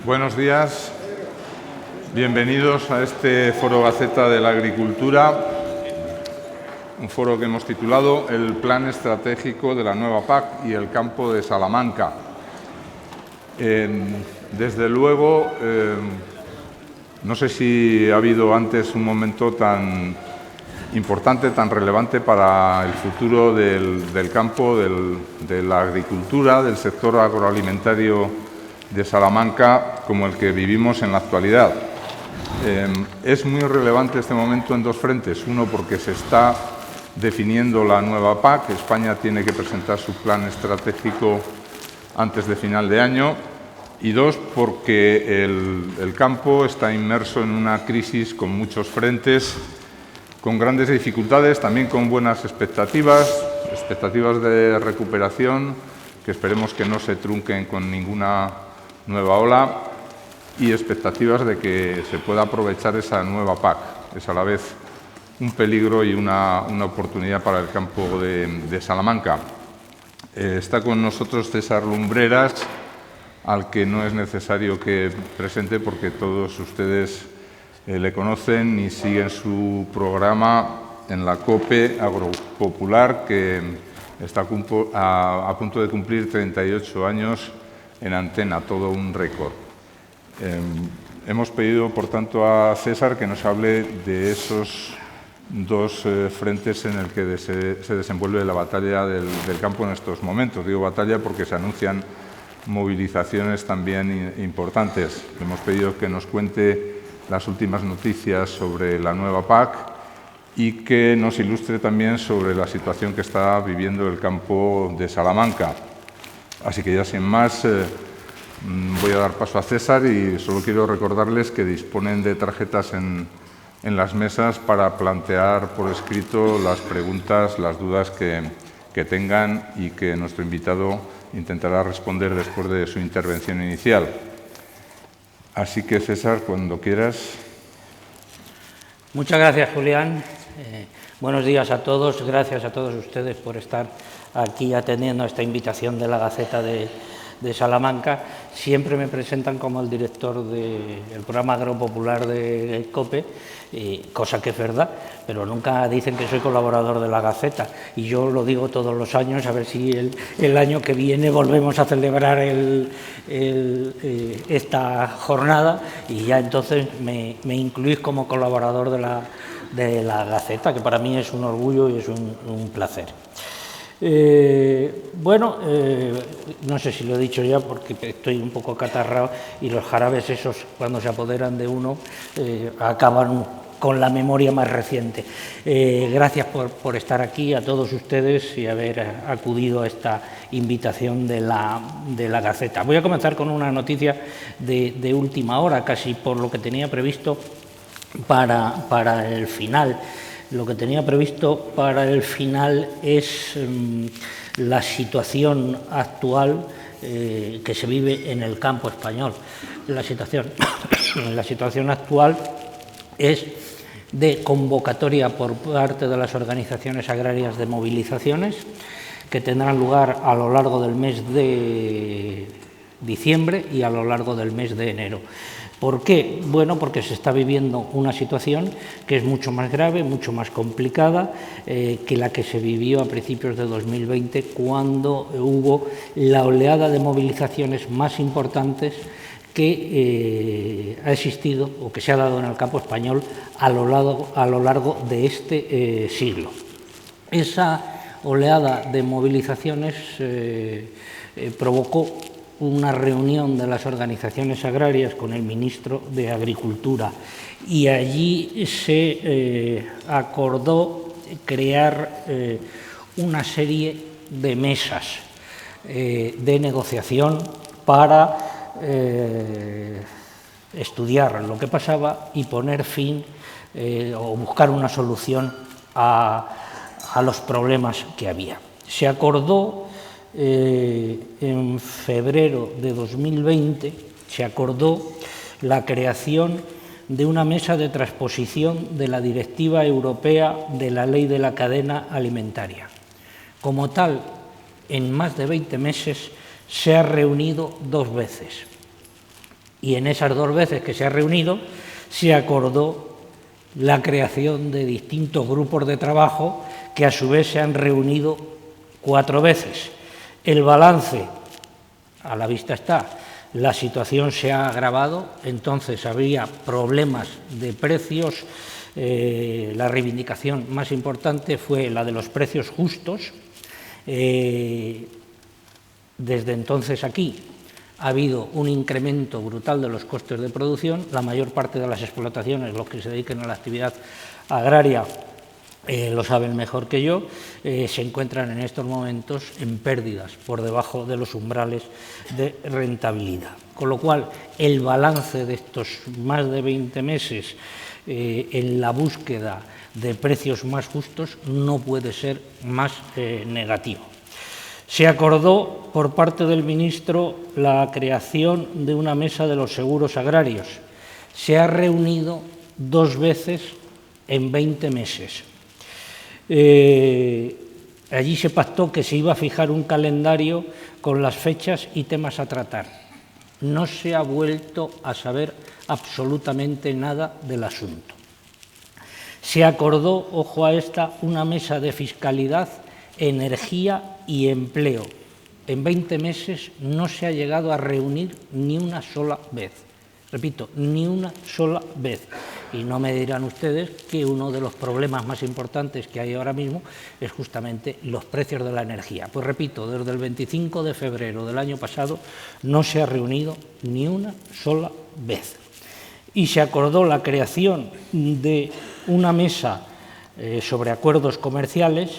Buenos días, bienvenidos a este Foro Gaceta de la Agricultura, un foro que hemos titulado El Plan Estratégico de la Nueva PAC y el Campo de Salamanca. Desde luego, no sé si ha habido antes un momento tan importante, tan relevante para el futuro del campo, de la agricultura, del sector agroalimentario de Salamanca como el que vivimos en la actualidad. Es muy relevante este momento en dos frentes. Uno, porque se está definiendo la nueva PAC. España tiene que presentar su plan estratégico antes de final de año. Y dos, porque el campo está inmerso en una crisis con muchos frentes, con grandes dificultades, también con buenas expectativas de recuperación, que esperemos que no se trunquen con ninguna nueva ola, y expectativas de que se pueda aprovechar esa nueva PAC. Es a la vez un peligro y una oportunidad para el campo de Salamanca. Está con nosotros César Lumbreras, al que no es necesario que presente porque todos ustedes le conocen y siguen su programa en la COPE Agropopular, que está a punto de cumplir 38 años en antena, todo un récord. Hemos pedido, por tanto, a César que nos hable de esos dos frentes en el que se desenvuelve la batalla del campo en estos momentos. Digo batalla porque se anuncian movilizaciones también importantes. Hemos pedido que nos cuente las últimas noticias sobre la nueva PAC y que nos ilustre también sobre la situación que está viviendo el campo de Salamanca. Así que ya sin más, voy a dar paso a César y solo quiero recordarles que disponen de tarjetas en las mesas para plantear por escrito las preguntas, las dudas que tengan y que nuestro invitado intentará responder después de su intervención inicial. Así que, César, cuando quieras. Muchas gracias, Julián. Buenos días a todos. Gracias a todos ustedes por estar aquí atendiendo a esta invitación de la Gaceta de Salamanca. Siempre me presentan como el director del programa agropopular de COPE, cosa que es verdad, pero nunca dicen que soy colaborador de la Gaceta. Y yo lo digo todos los años, a ver si el año que viene volvemos a celebrar esta jornada y ya entonces me incluís como colaborador de la Gaceta, que para mí es un orgullo y es un placer. No sé si lo he dicho ya porque estoy un poco acatarrado y los jarabes esos cuando se apoderan de uno acaban con la memoria más reciente. Gracias por estar aquí a todos ustedes y haber acudido a esta invitación de la Gaceta. Voy a comenzar con una noticia de última hora, casi por lo que tenía previsto para el final. Lo que tenía previsto para el final es la situación actual que se vive en el campo español. La situación actual es de convocatoria por parte de las organizaciones agrarias de movilizaciones que tendrán lugar a lo largo del mes de diciembre y a lo largo del mes de enero. ¿Por qué? Bueno, porque se está viviendo una situación que es mucho más grave, mucho más complicada que la que se vivió a principios de 2020, cuando hubo la oleada de movilizaciones más importantes que ha existido o que se ha dado en el campo español a lo largo de este siglo. Esa oleada de movilizaciones provocó una reunión de las organizaciones agrarias con el ministro de Agricultura y allí se acordó crear una serie de mesas de negociación para estudiar lo que pasaba y poner fin o buscar una solución a los problemas que había. Se acordó en febrero de 2020 se acordó la creación de una mesa de transposición de la Directiva Europea de la Ley de la Cadena Alimentaria. Como tal, en más de 20 meses se ha reunido 2 veces Y en esas 2 veces que se ha reunido, se acordó la creación de distintos grupos de trabajo que a su vez se han reunido 4 veces. El balance, a la vista está, la situación se ha agravado, entonces había problemas de precios. La reivindicación más importante fue la de los precios justos. Desde entonces aquí ha habido un incremento brutal de los costes de producción. La mayor parte de las explotaciones, los que se dediquen a la actividad agraria, lo saben mejor que yo, se encuentran en estos momentos en pérdidas por debajo de los umbrales de rentabilidad. Con lo cual, el balance de estos más de 20 meses en la búsqueda de precios más justos no puede ser más negativo. Se acordó por parte del ministro la creación de una mesa de los seguros agrarios. Se ha reunido 2 veces en 20 meses. Allí se pactó que se iba a fijar un calendario con las fechas y temas a tratar. No se ha vuelto a saber absolutamente nada del asunto. Se acordó, ojo a esta, una mesa de fiscalidad, energía y empleo. En 20 meses no se ha llegado a reunir ni una sola vez. Repito, ni una sola vez. Y no me dirán ustedes que uno de los problemas más importantes que hay ahora mismo es justamente los precios de la energía. Pues repito, desde el 25 de febrero del año pasado no se ha reunido ni una sola vez. Y se acordó la creación de una mesa sobre acuerdos comerciales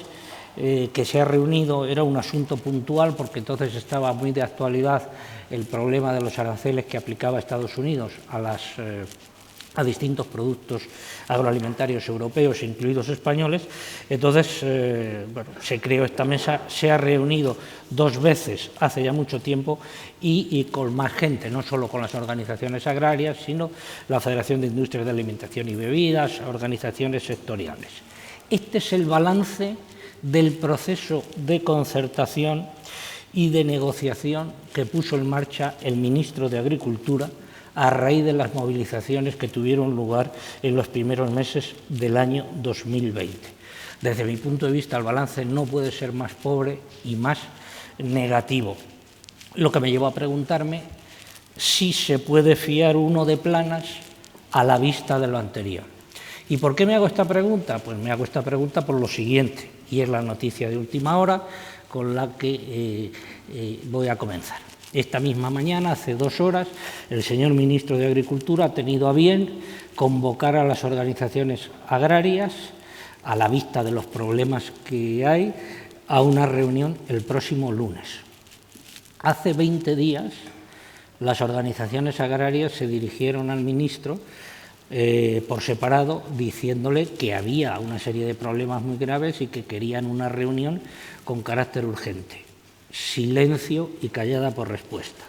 que se ha reunido. Era un asunto puntual porque entonces estaba muy de actualidad el problema de los aranceles que aplicaba Estados Unidos a distintos productos agroalimentarios europeos, incluidos españoles. Entonces, se creó esta mesa, se ha reunido 2 veces hace ya mucho tiempo y con más gente, no solo con las organizaciones agrarias, sino la Federación de Industrias de Alimentación y Bebidas, organizaciones sectoriales. Este es el balance del proceso de concertación y de negociación que puso en marcha el ministro de Agricultura a raíz de las movilizaciones que tuvieron lugar en los primeros meses del año 2020. Desde mi punto de vista, el balance no puede ser más pobre y más negativo, lo que me llevó a preguntarme si se puede fiar uno de Planas a la vista de lo anterior. ¿Y por qué me hago esta pregunta? Pues me hago esta pregunta por lo siguiente, y es la noticia de última hora con la que voy a comenzar. Esta misma mañana, hace 2 horas, el señor ministro de Agricultura ha tenido a bien convocar a las organizaciones agrarias, a la vista de los problemas que hay, a una reunión el próximo lunes. Hace 20 días, las organizaciones agrarias se dirigieron al ministro por separado, diciéndole que había una serie de problemas muy graves y que querían una reunión con carácter urgente. Silencio y callada por respuesta.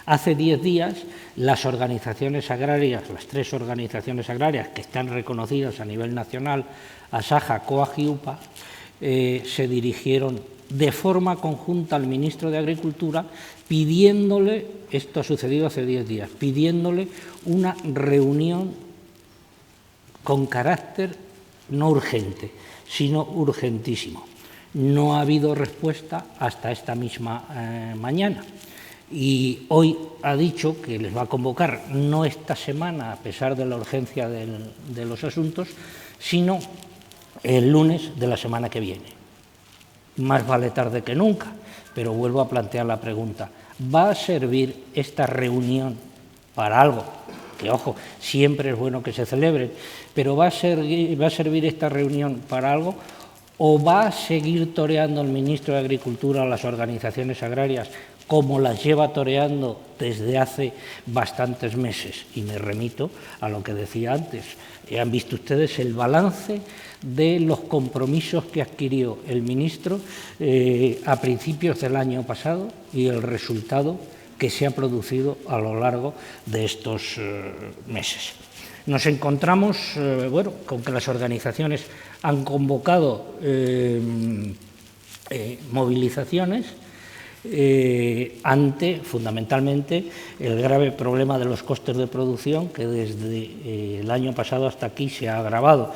Hace 10 días, las organizaciones agrarias, las 3 organizaciones agrarias que están reconocidas a nivel nacional, ASAJA, COAG y UPA, se dirigieron de forma conjunta al ministro de Agricultura pidiéndole, esto ha sucedido hace 10 días, pidiéndole una reunión con carácter no urgente, sino urgentísimo. No ha habido respuesta hasta esta misma mañana y hoy ha dicho que les va a convocar, no esta semana, a pesar de la urgencia de los asuntos, sino el lunes de la semana que viene. Más vale tarde que nunca, pero vuelvo a plantear la pregunta. ¿Va a servir esta reunión para algo? Que, ojo, siempre es bueno que se celebren, pero ¿va a servir esta reunión para algo? ¿O va a seguir toreando el ministro de Agricultura a las organizaciones agrarias como las lleva toreando desde hace bastantes meses? Y me remito a lo que decía antes. Han visto ustedes el balance de los compromisos que adquirió el ministro a principios del año pasado y el resultado que se ha producido a lo largo de estos meses. Nos encontramos con que las organizaciones han convocado movilizaciones ante, fundamentalmente, el grave problema de los costes de producción que desde el año pasado hasta aquí se ha agravado.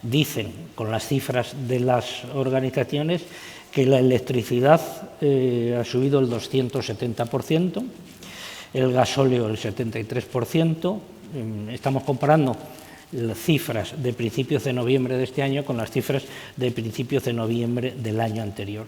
Dicen, con las cifras de las organizaciones, que la electricidad ha subido el 270%, el gasóleo el 73%. Estamos comparando las cifras de principios de noviembre de este año con las cifras de principios de noviembre del año anterior.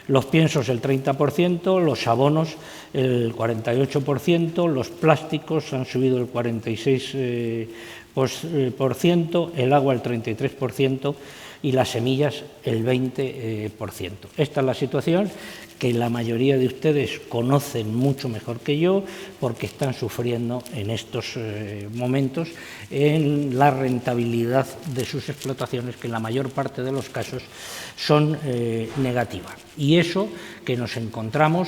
Los piensos el 30%, los abonos el 48%, los plásticos han subido el 46%, el agua el 33% y las semillas el 20%. Esta es la situación que la mayoría de ustedes conocen mucho mejor que yo, porque están sufriendo en estos momentos en la rentabilidad de sus explotaciones, que en la mayor parte de los casos son negativas. Y eso que nos encontramos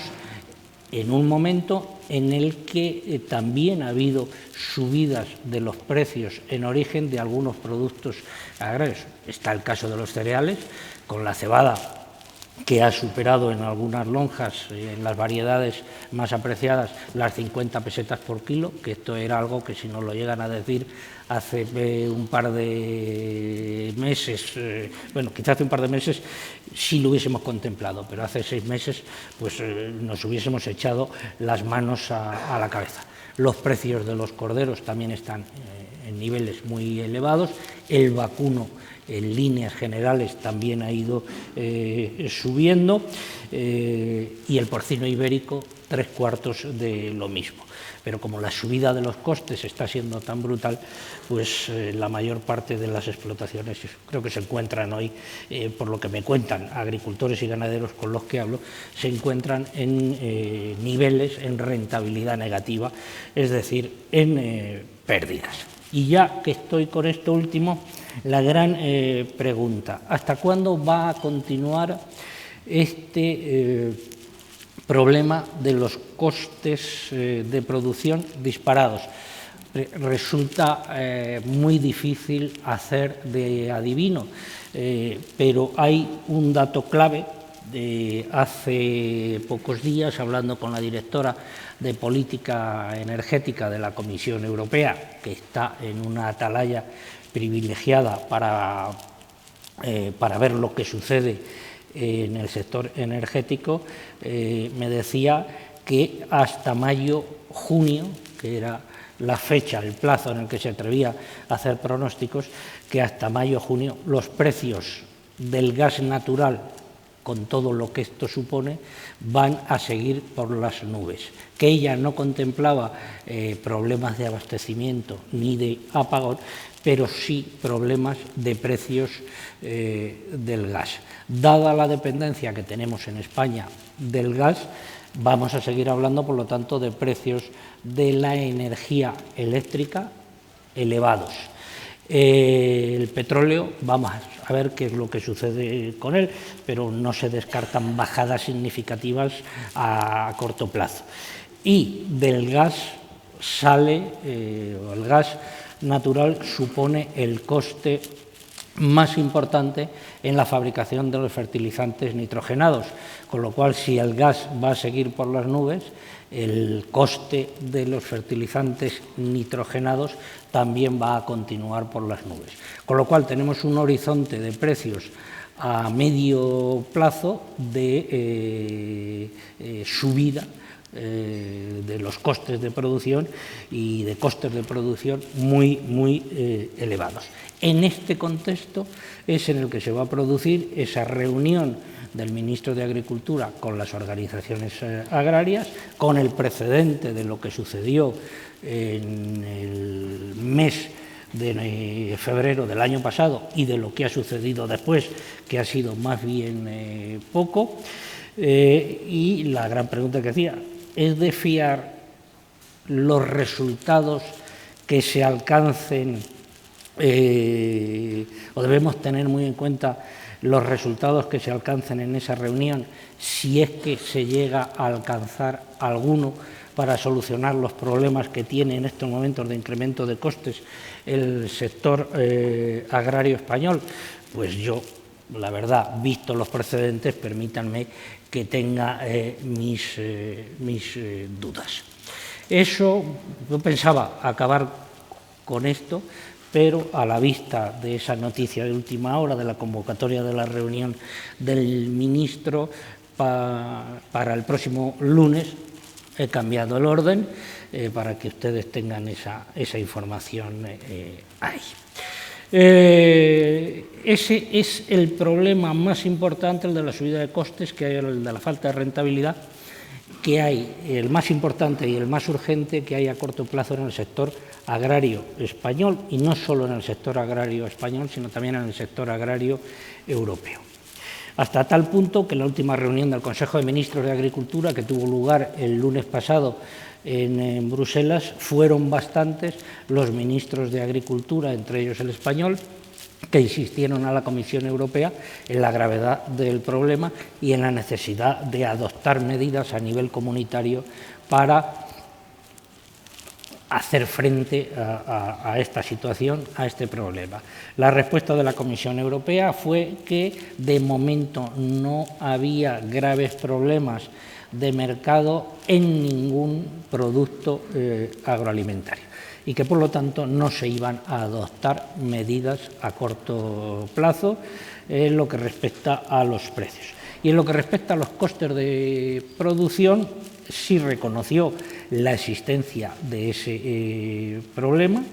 en un momento en el que también ha habido subidas de los precios en origen de algunos productos agrarios. Está el caso de los cereales, con la cebada, que ha superado en algunas lonjas, en las variedades más apreciadas, las 50 pesetas por kilo, que esto era algo que si nos lo llegan a decir hace un par de meses, bueno, quizás hace un par de meses sí lo hubiésemos contemplado, pero hace 6 meses pues nos hubiésemos echado las manos a la cabeza. Los precios de los corderos también están en niveles muy elevados, el vacuno en líneas generales también ha ido subiendo y el porcino ibérico 3/4 de lo mismo. Pero como la subida de los costes está siendo tan brutal, pues la mayor parte de las explotaciones creo que se encuentran hoy, por lo que me cuentan agricultores y ganaderos con los que hablo, se encuentran en niveles, en rentabilidad negativa, es decir, en pérdidas. Y ya que estoy con esto último, la gran pregunta, ¿hasta cuándo va a continuar este problema de los costes de producción disparados? Resulta muy difícil hacer de adivino, pero hay un dato clave. Hace pocos días, hablando con la directora de Política Energética de la Comisión Europea, que está en una atalaya privilegiada para ver lo que sucede en el sector energético, me decía que hasta mayo-junio, que era la fecha, el plazo en el que se atrevía a hacer pronósticos, que hasta mayo-junio los precios del gas natural, con todo lo que esto supone, van a seguir por las nubes, que ella no contemplaba problemas de abastecimiento ni de apagón, pero sí problemas de precios del gas. Dada la dependencia que tenemos en España del gas, vamos a seguir hablando, por lo tanto, de precios de la energía eléctrica elevados. El petróleo, vamos a ver qué es lo que sucede con él, pero no se descartan bajadas significativas a corto plazo. Y del gas sale, el gas natural supone el coste más importante en la fabricación de los fertilizantes nitrogenados, con lo cual, si el gas va a seguir por las nubes, el coste de los fertilizantes nitrogenados también va a continuar por las nubes. Con lo cual tenemos un horizonte de precios a medio plazo de subida de los costes de producción y de costes de producción muy elevados. En este contexto es en el que se va a producir esa reunión del ministro de Agricultura con las organizaciones agrarias, con el precedente de lo que sucedió en el mes de febrero del año pasado y de lo que ha sucedido después, que ha sido más bien poco. Y la gran pregunta que hacía, ¿es de fiar los resultados que se alcancen o debemos tener muy en cuenta los resultados que se alcancen en esa reunión, si es que se llega a alcanzar alguno para solucionar los problemas que tiene en estos momentos de incremento de costes el sector agrario español? Pues yo la verdad, visto los precedentes, permítanme que tenga mis dudas. Eso, yo pensaba acabar con esto, pero a la vista de esa noticia de última hora, de la convocatoria de la reunión del ministro para el próximo lunes, he cambiado el orden para que ustedes tengan esa información ahí. Ese es el problema más importante, el de la subida de costes, que hay, el de la falta de rentabilidad, que hay, el más importante y el más urgente que hay a corto plazo en el sector agrario español, y no solo en el sector agrario español, sino también en el sector agrario europeo. Hasta tal punto que en la última reunión del Consejo de Ministros de Agricultura, que tuvo lugar el lunes pasado en Bruselas, fueron bastantes los ministros de Agricultura, entre ellos el español, que insistieron a la Comisión Europea en la gravedad del problema y en la necesidad de adoptar medidas a nivel comunitario para hacer frente a esta situación, a este problema. La respuesta de la Comisión Europea fue que de momento no había graves problemas de mercado en ningún producto agroalimentario y que, por lo tanto, no se iban a adoptar medidas a corto plazo en lo que respecta a los precios. Y en lo que respecta a los costes de producción, sí reconoció la existencia de ese problema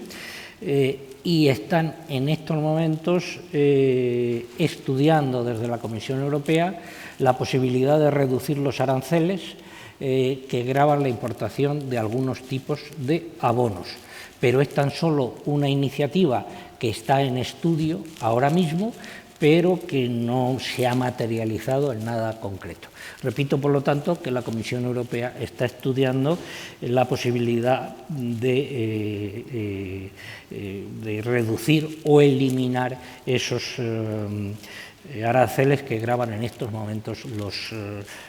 y están en estos momentos estudiando desde la Comisión Europea la posibilidad de reducir los aranceles que gravan la importación de algunos tipos de abonos. Pero es tan solo una iniciativa que está en estudio ahora mismo, pero que no se ha materializado en nada concreto. Repito, por lo tanto, que la Comisión Europea está estudiando la posibilidad de reducir o eliminar esos aranceles que gravan en estos momentos los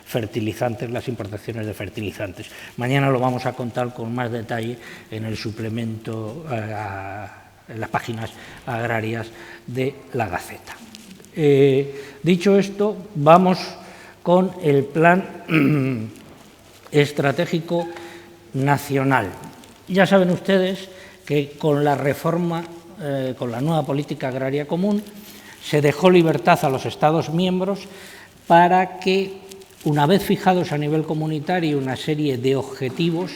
fertilizantes, las importaciones de fertilizantes. Mañana lo vamos a contar con más detalle en el suplemento en las páginas agrarias de la Gaceta. Dicho esto, vamos con el Plan Estratégico Nacional. Ya saben ustedes que con la reforma, con la nueva política agraria común, se dejó libertad a los Estados miembros para que, una vez fijados a nivel comunitario una serie de objetivos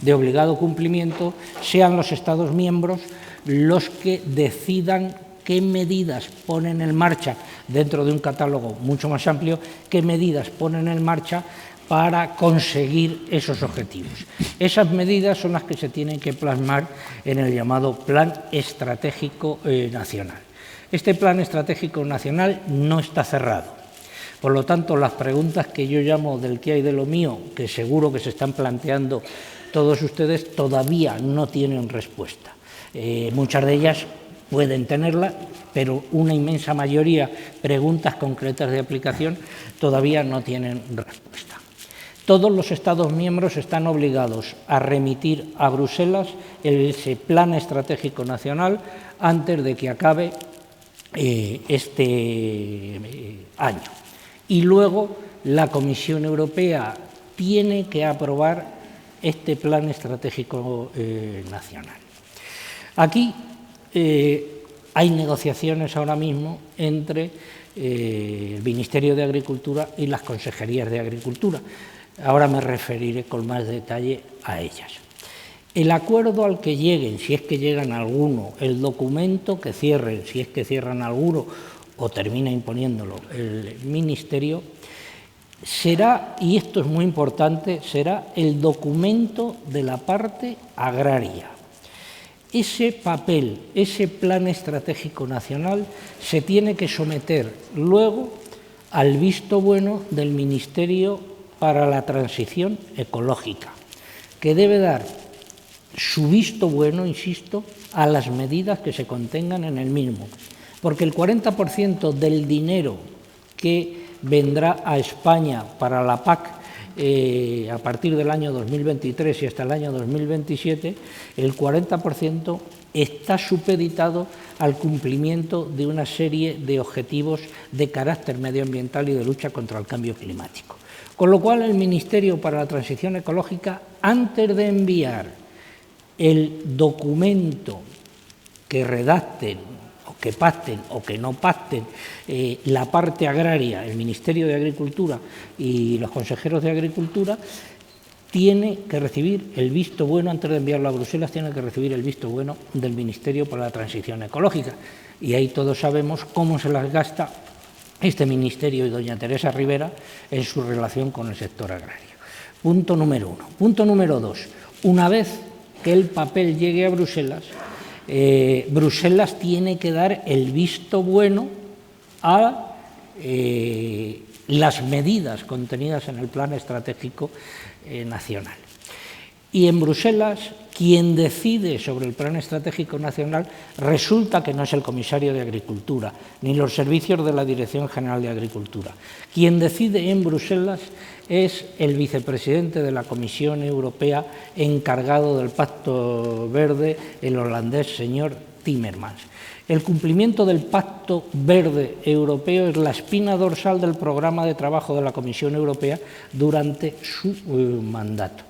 de obligado cumplimiento, sean los Estados miembros los que decidan qué medidas ponen en marcha, dentro de un catálogo mucho más amplio, qué medidas ponen en marcha para conseguir esos objetivos. Esas medidas son las que se tienen que plasmar en el llamado Plan Estratégico Nacional. Este Plan Estratégico Nacional no está cerrado. Por lo tanto, las preguntas que yo llamo del qué hay de lo mío, que seguro que se están planteando todos ustedes, todavía no tienen respuesta. Muchas de ellas pueden tenerla, pero una inmensa mayoría, preguntas concretas de aplicación, todavía no tienen respuesta. Todos los Estados miembros están obligados a remitir a Bruselas ese Plan Estratégico Nacional antes de que acabe este año. Y luego la Comisión Europea tiene que aprobar este Plan Estratégico Nacional. Aquí hay negociaciones ahora mismo entre el Ministerio de Agricultura y las consejerías de Agricultura. Ahora me referiré con más detalle a ellas. El acuerdo al que lleguen, si es que llegan a alguno, el documento que cierren, si es que cierran alguno o termina imponiéndolo el Ministerio, será, y esto es muy importante, será el documento de la parte agraria. Ese papel, ese Plan Estratégico Nacional, se tiene que someter luego al visto bueno del Ministerio para la Transición Ecológica, que debe dar su visto bueno, insisto, a las medidas que se contengan en el mismo, porque el 40% del dinero que vendrá a España para la PAC a partir del año 2023 y hasta el año 2027, el 40% está supeditado al cumplimiento de una serie de objetivos de carácter medioambiental y de lucha contra el cambio climático. Con lo cual, el Ministerio para la Transición Ecológica, antes de enviar el documento que redacten, o que pacten o que no pacten la parte agraria, el Ministerio de Agricultura y los consejeros de Agricultura, tiene que recibir el visto bueno, antes de enviarlo a Bruselas, tiene que recibir el visto bueno del Ministerio para la Transición Ecológica. Y ahí todos sabemos cómo se las gasta este Ministerio y doña Teresa Rivera en su relación con el sector agrario. Punto número 1. Punto número 2. Una vez que el papel llegue a Bruselas, Bruselas tiene que dar el visto bueno a las medidas contenidas en el Plan Estratégico Nacional. Y en Bruselas, quien decide sobre el Plan Estratégico Nacional resulta que no es el comisario de Agricultura, ni los servicios de la Dirección General de Agricultura. Quien decide en Bruselas es el vicepresidente de la Comisión Europea encargado del Pacto Verde, el holandés señor Timmermans. El cumplimiento del Pacto Verde Europeo es la espina dorsal del programa de trabajo de la Comisión Europea durante su mandato.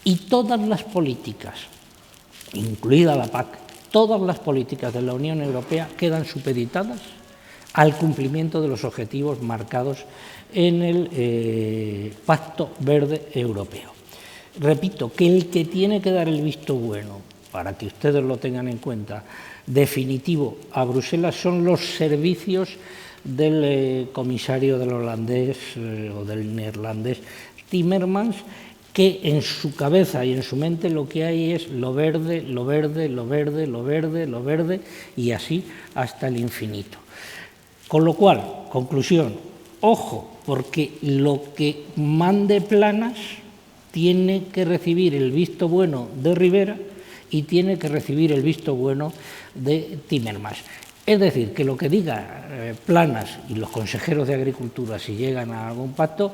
Y todas las políticas, incluida la PAC, todas las políticas de la Unión Europea quedan supeditadas al cumplimiento de los objetivos marcados en el Pacto Verde Europeo. Repito, que el que tiene que dar el visto bueno, para que ustedes lo tengan en cuenta, definitivo a Bruselas, son los servicios del comisario del holandés o del neerlandés Timmermans, que en su cabeza y en su mente lo que hay es lo verde, lo verde, lo verde, lo verde, lo verde, y así hasta el infinito. Con lo cual, conclusión, ojo, porque lo que mande Planas tiene que recibir el visto bueno de Rivera y tiene que recibir el visto bueno de Timmermans. Es decir, que lo que diga Planas y los consejeros de Agricultura, si llegan a algún pacto,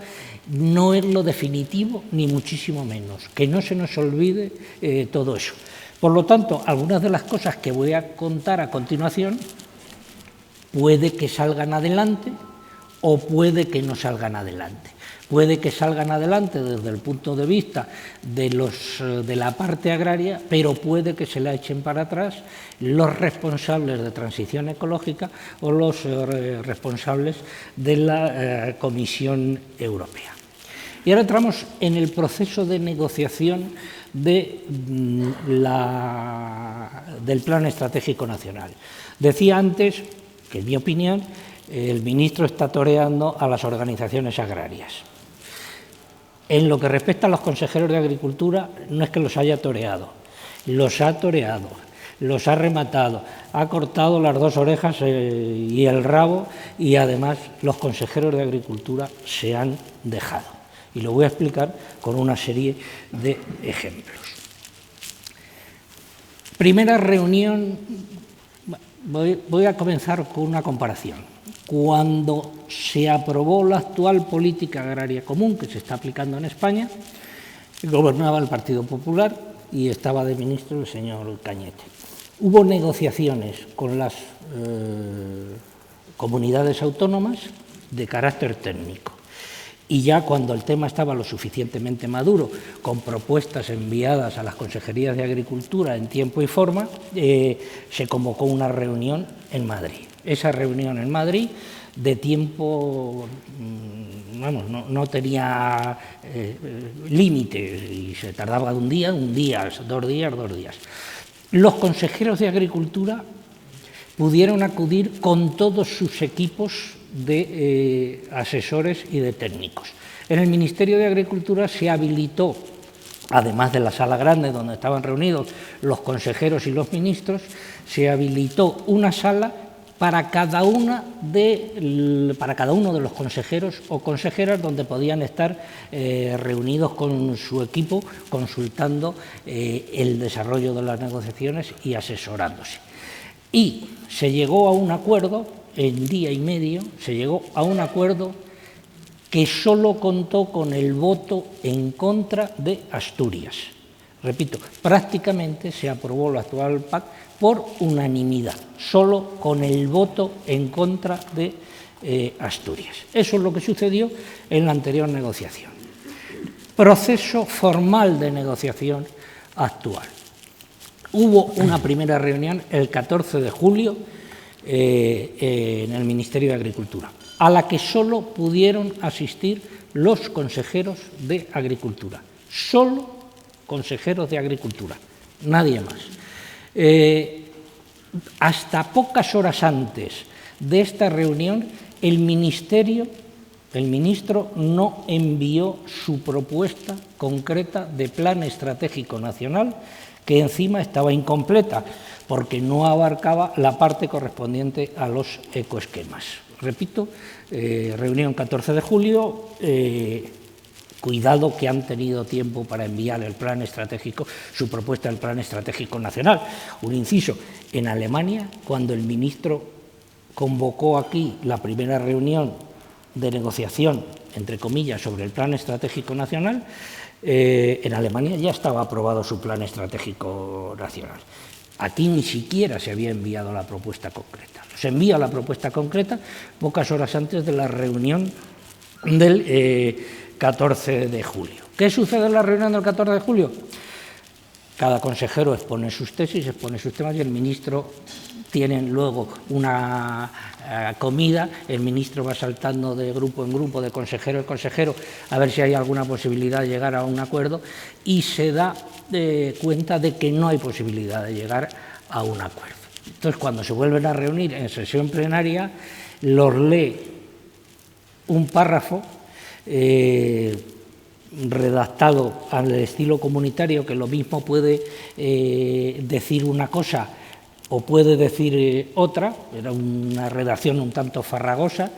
no es lo definitivo, ni muchísimo menos. Que no se nos olvide todo eso. Por lo tanto, algunas de las cosas que voy a contar a continuación puede que salgan adelante o puede que no salgan adelante. Puede que salgan adelante desde el punto de vista de la parte agraria, pero puede que se la echen para atrás los responsables de transición ecológica o los responsables de la Comisión Europea. Y ahora entramos en el proceso de negociación del Plan Estratégico Nacional. Decía antes que, en mi opinión, el ministro está toreando a las organizaciones agrarias. En lo que respecta a los consejeros de Agricultura, no es que los haya toreado, los ha toreado, los ha rematado, ha cortado las dos orejas y el rabo, y además los consejeros de Agricultura se han dejado. Y lo voy a explicar con una serie de ejemplos. Primera reunión, voy a comenzar con una comparación. Cuando se aprobó la actual política agraria común que se está aplicando en España, gobernaba el Partido Popular y estaba de ministro el señor Cañete. Hubo negociaciones con las comunidades autónomas de carácter técnico. Y ya cuando el tema estaba lo suficientemente maduro, con propuestas enviadas a las consejerías de Agricultura en tiempo y forma, se convocó una reunión en Madrid. Esa reunión en Madrid, de tiempo, vamos, no tenía límite, y se tardaba un día, 2 días. Los consejeros de Agricultura pudieron acudir con todos sus equipos de asesores y de técnicos. En el Ministerio de Agricultura se habilitó, además de la sala grande donde estaban reunidos los consejeros y los ministros, se habilitó una sala para cada uno de los consejeros o consejeras, donde podían estar reunidos con su equipo, consultando el desarrollo de las negociaciones y asesorándose. Y se llegó a un acuerdo, en día y medio, se llegó a un acuerdo que solo contó con el voto en contra de Asturias. Repito, prácticamente se aprobó la actual PAC por unanimidad, solo con el voto en contra de Asturias. Eso es lo que sucedió en la anterior negociación. Proceso formal de negociación actual. Hubo una primera reunión el 14 de julio en el Ministerio de Agricultura, a la que solo pudieron asistir los consejeros de Agricultura. Solo consejeros de Agricultura, nadie más. Hasta pocas horas antes de esta reunión, el ministro no envió su propuesta concreta de Plan Estratégico Nacional, que encima estaba incompleta, porque no abarcaba la parte correspondiente a los ecoesquemas. Repito, reunión 14 de julio, cuidado que han tenido tiempo para enviar el plan estratégico, su propuesta del Plan Estratégico Nacional. Un inciso, en Alemania, cuando el ministro convocó aquí la primera reunión de negociación, entre comillas, sobre el Plan Estratégico Nacional, en Alemania ya estaba aprobado su Plan Estratégico Nacional. Aquí ni siquiera se había enviado la propuesta concreta. Se envía la propuesta concreta pocas horas antes de la reunión del 14 de julio. ¿Qué sucede en la reunión del 14 de julio? Cada consejero expone sus tesis, expone sus temas y el ministro tiene luego una comida, el ministro va saltando de grupo en grupo, de consejero en consejero, a ver si hay alguna posibilidad de llegar a un acuerdo y se da cuenta de que no hay posibilidad de llegar a un acuerdo. Entonces, cuando se vuelven a reunir en sesión plenaria, los lee un párrafo redactado al estilo comunitario, que lo mismo puede decir una cosa o puede decir otra, era una redacción un tanto farragosa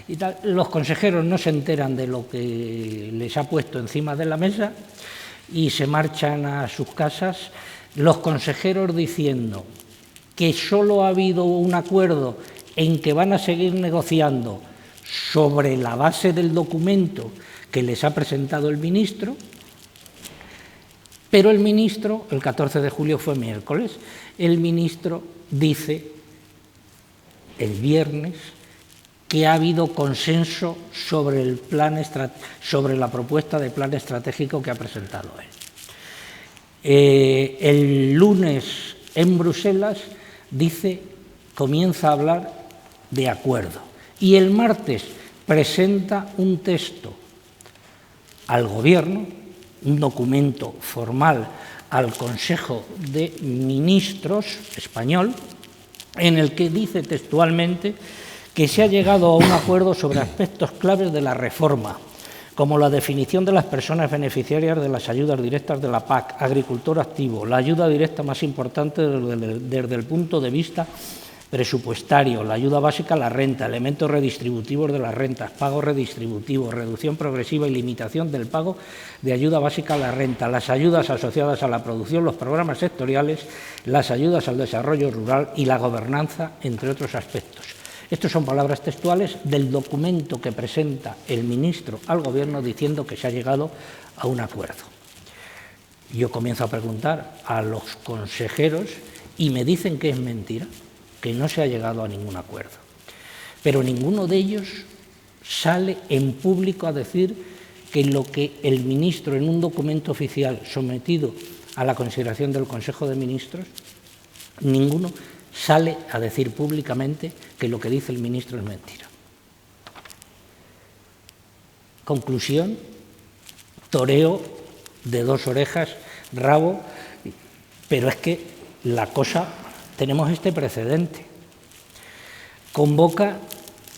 y tal. Los consejeros no se enteran de lo que les ha puesto encima de la mesa y se marchan a sus casas, los consejeros diciendo que solo ha habido un acuerdo en que van a seguir negociando sobre la base del documento que les ha presentado el ministro, pero el ministro, el 14 de julio fue miércoles, el ministro dice el viernes que ha habido consenso sobre el sobre la propuesta de plan estratégico que ha presentado él. El lunes en Bruselas comienza a hablar de acuerdo y el martes presenta un texto al Gobierno, un documento formal al Consejo de Ministros español, en el que dice textualmente que se ha llegado a un acuerdo sobre aspectos claves de la reforma, como la definición de las personas beneficiarias de las ayudas directas de la PAC, agricultor activo, la ayuda directa más importante desde el punto de vista presupuestario, la ayuda básica a la renta, elementos redistributivos de las rentas, pagos redistributivos, reducción progresiva y limitación del pago de ayuda básica a la renta, las ayudas asociadas a la producción, los programas sectoriales, las ayudas al desarrollo rural y la gobernanza, entre otros aspectos. Estas son palabras textuales del documento que presenta el ministro al Gobierno diciendo que se ha llegado a un acuerdo. Yo comienzo a preguntar a los consejeros y me dicen que es mentira, que no se ha llegado a ningún acuerdo. Pero ninguno de ellos sale en público a decir que lo que el ministro en un documento oficial sometido a la consideración del Consejo de Ministros, ninguno sale a decir públicamente que lo que dice el ministro es mentira. Conclusión, toreo de dos orejas, rabo, pero es que la cosa, tenemos este precedente. Convoca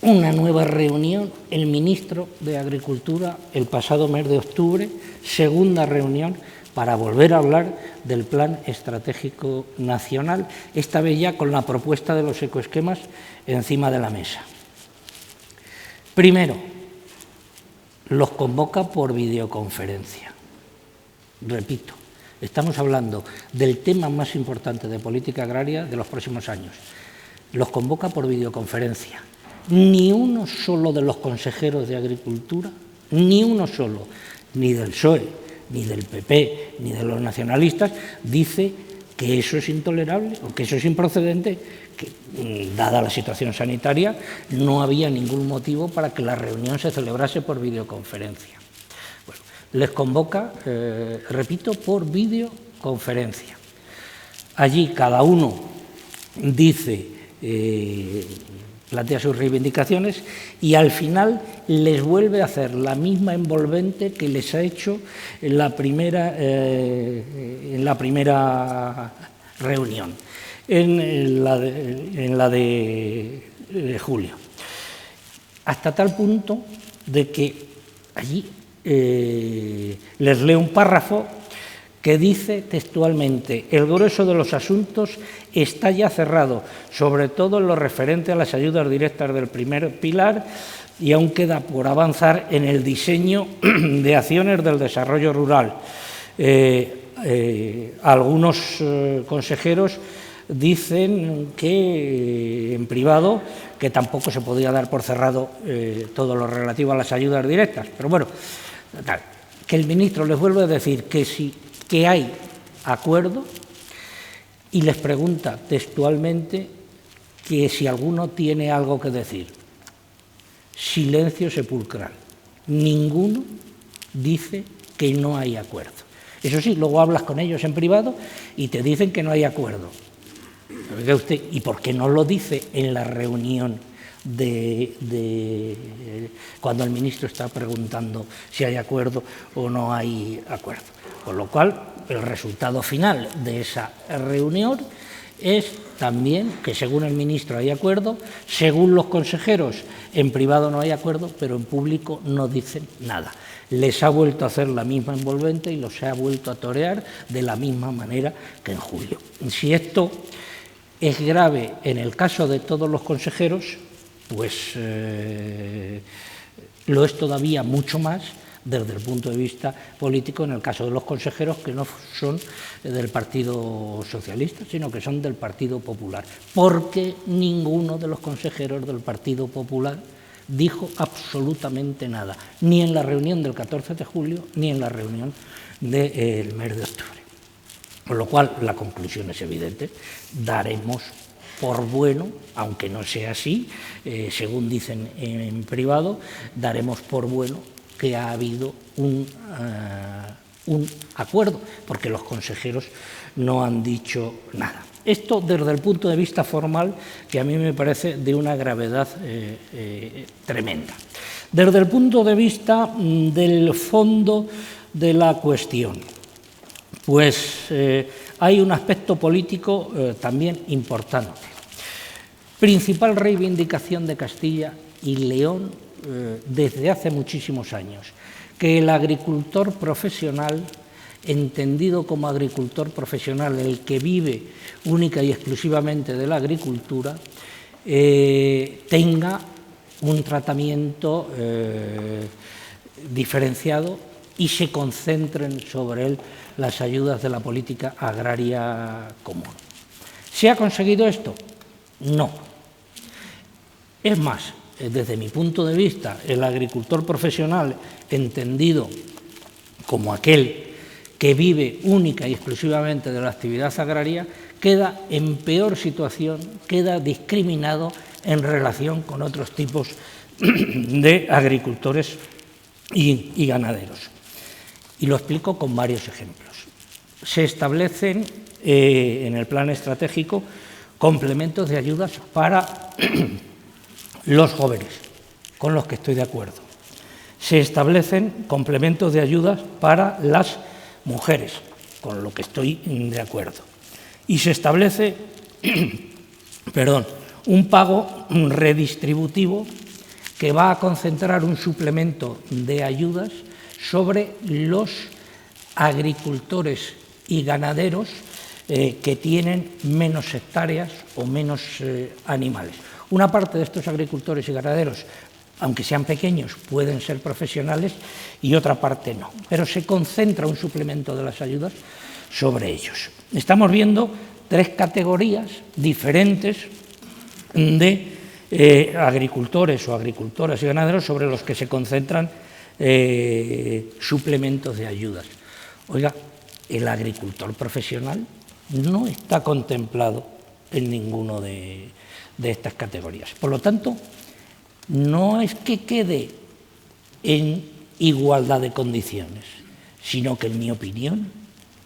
una nueva reunión el ministro de Agricultura el pasado mes de octubre, segunda reunión, para volver a hablar del Plan Estratégico Nacional, esta vez ya con la propuesta de los ecoesquemas encima de la mesa. Primero, los convoca por videoconferencia. Repito, estamos hablando del tema más importante de política agraria de los próximos años. Los convoca por videoconferencia. Ni uno solo de los consejeros de Agricultura ni uno solo, ni del PSOE, ni del PP, ni de los nacionalistas, dice que eso es intolerable o que eso es improcedente, que dada la situación sanitaria no había ningún motivo para que la reunión se celebrase por videoconferencia. Bueno, les convoca, repito, por videoconferencia. Allí cada uno dice, plantea sus reivindicaciones y al final les vuelve a hacer la misma envolvente que les ha hecho en la primera reunión, en la de julio. Hasta tal punto de que allí les leo un párrafo que dice textualmente: el grueso de los asuntos está ya cerrado, sobre todo en lo referente a las ayudas directas del primer pilar, y aún queda por avanzar en el diseño de acciones del desarrollo rural. Algunos consejeros dicen que en privado que tampoco se podía dar por cerrado todo lo relativo a las ayudas directas, pero bueno, que el ministro les vuelve a decir que hay acuerdo y les pregunta textualmente que si alguno tiene algo que decir. Silencio sepulcral. Ninguno dice que no hay acuerdo. Eso sí, luego hablas con ellos en privado y te dicen que no hay acuerdo. Oiga usted, ¿y por qué no lo dice en la reunión cuando el ministro está preguntando si hay acuerdo o no hay acuerdo? Con lo cual, el resultado final de esa reunión es también que según el ministro hay acuerdo, según los consejeros en privado no hay acuerdo, pero en público no dicen nada. Les ha vuelto a hacer la misma envolvente y los ha vuelto a torear de la misma manera que en julio. Si esto es grave en el caso de todos los consejeros, pues lo es todavía mucho más desde el punto de vista político en el caso de los consejeros que no son del Partido Socialista, sino que son del Partido Popular, porque ninguno de los consejeros del Partido Popular dijo absolutamente nada, ni en la reunión del 14 de julio, ni en la reunión del mes de octubre. Con lo cual, la conclusión es evidente, daremos por bueno, aunque no sea así, según dicen en privado, daremos por bueno que ha habido un acuerdo, porque los consejeros no han dicho nada. Esto desde el punto de vista formal, que a mí me parece de una gravedad tremenda. Desde el punto de vista del fondo de la cuestión, pues hay un aspecto político también importante. Principal reivindicación de Castilla y León desde hace muchísimos años, que el agricultor profesional, entendido como agricultor profesional, el que vive única y exclusivamente de la agricultura, tenga un tratamiento diferenciado y se concentren sobre él las ayudas de la política agraria común. ¿Se ha conseguido esto? No. Es más, desde mi punto de vista, el agricultor profesional, entendido como aquel que vive única y exclusivamente de la actividad agraria, queda en peor situación, queda discriminado en relación con otros tipos de agricultores y ganaderos. Y lo explico con varios ejemplos. Se establecen en el plan estratégico complementos de ayudas para los jóvenes, con los que estoy de acuerdo. Se establecen complementos de ayudas para las mujeres, con lo que estoy de acuerdo. Y se establece un pago redistributivo que va a concentrar un suplemento de ayudas sobre los agricultores y ganaderos que tienen menos hectáreas o menos animales. Una parte de estos agricultores y ganaderos, aunque sean pequeños, pueden ser profesionales y otra parte no. Pero se concentra un suplemento de las ayudas sobre ellos. Estamos viendo tres categorías diferentes de agricultores o agricultoras y ganaderos sobre los que se concentran suplementos de ayudas. Oiga, el agricultor profesional no está contemplado en ninguno de estas categorías. Por lo tanto, no es que quede en igualdad de condiciones, sino que, en mi opinión,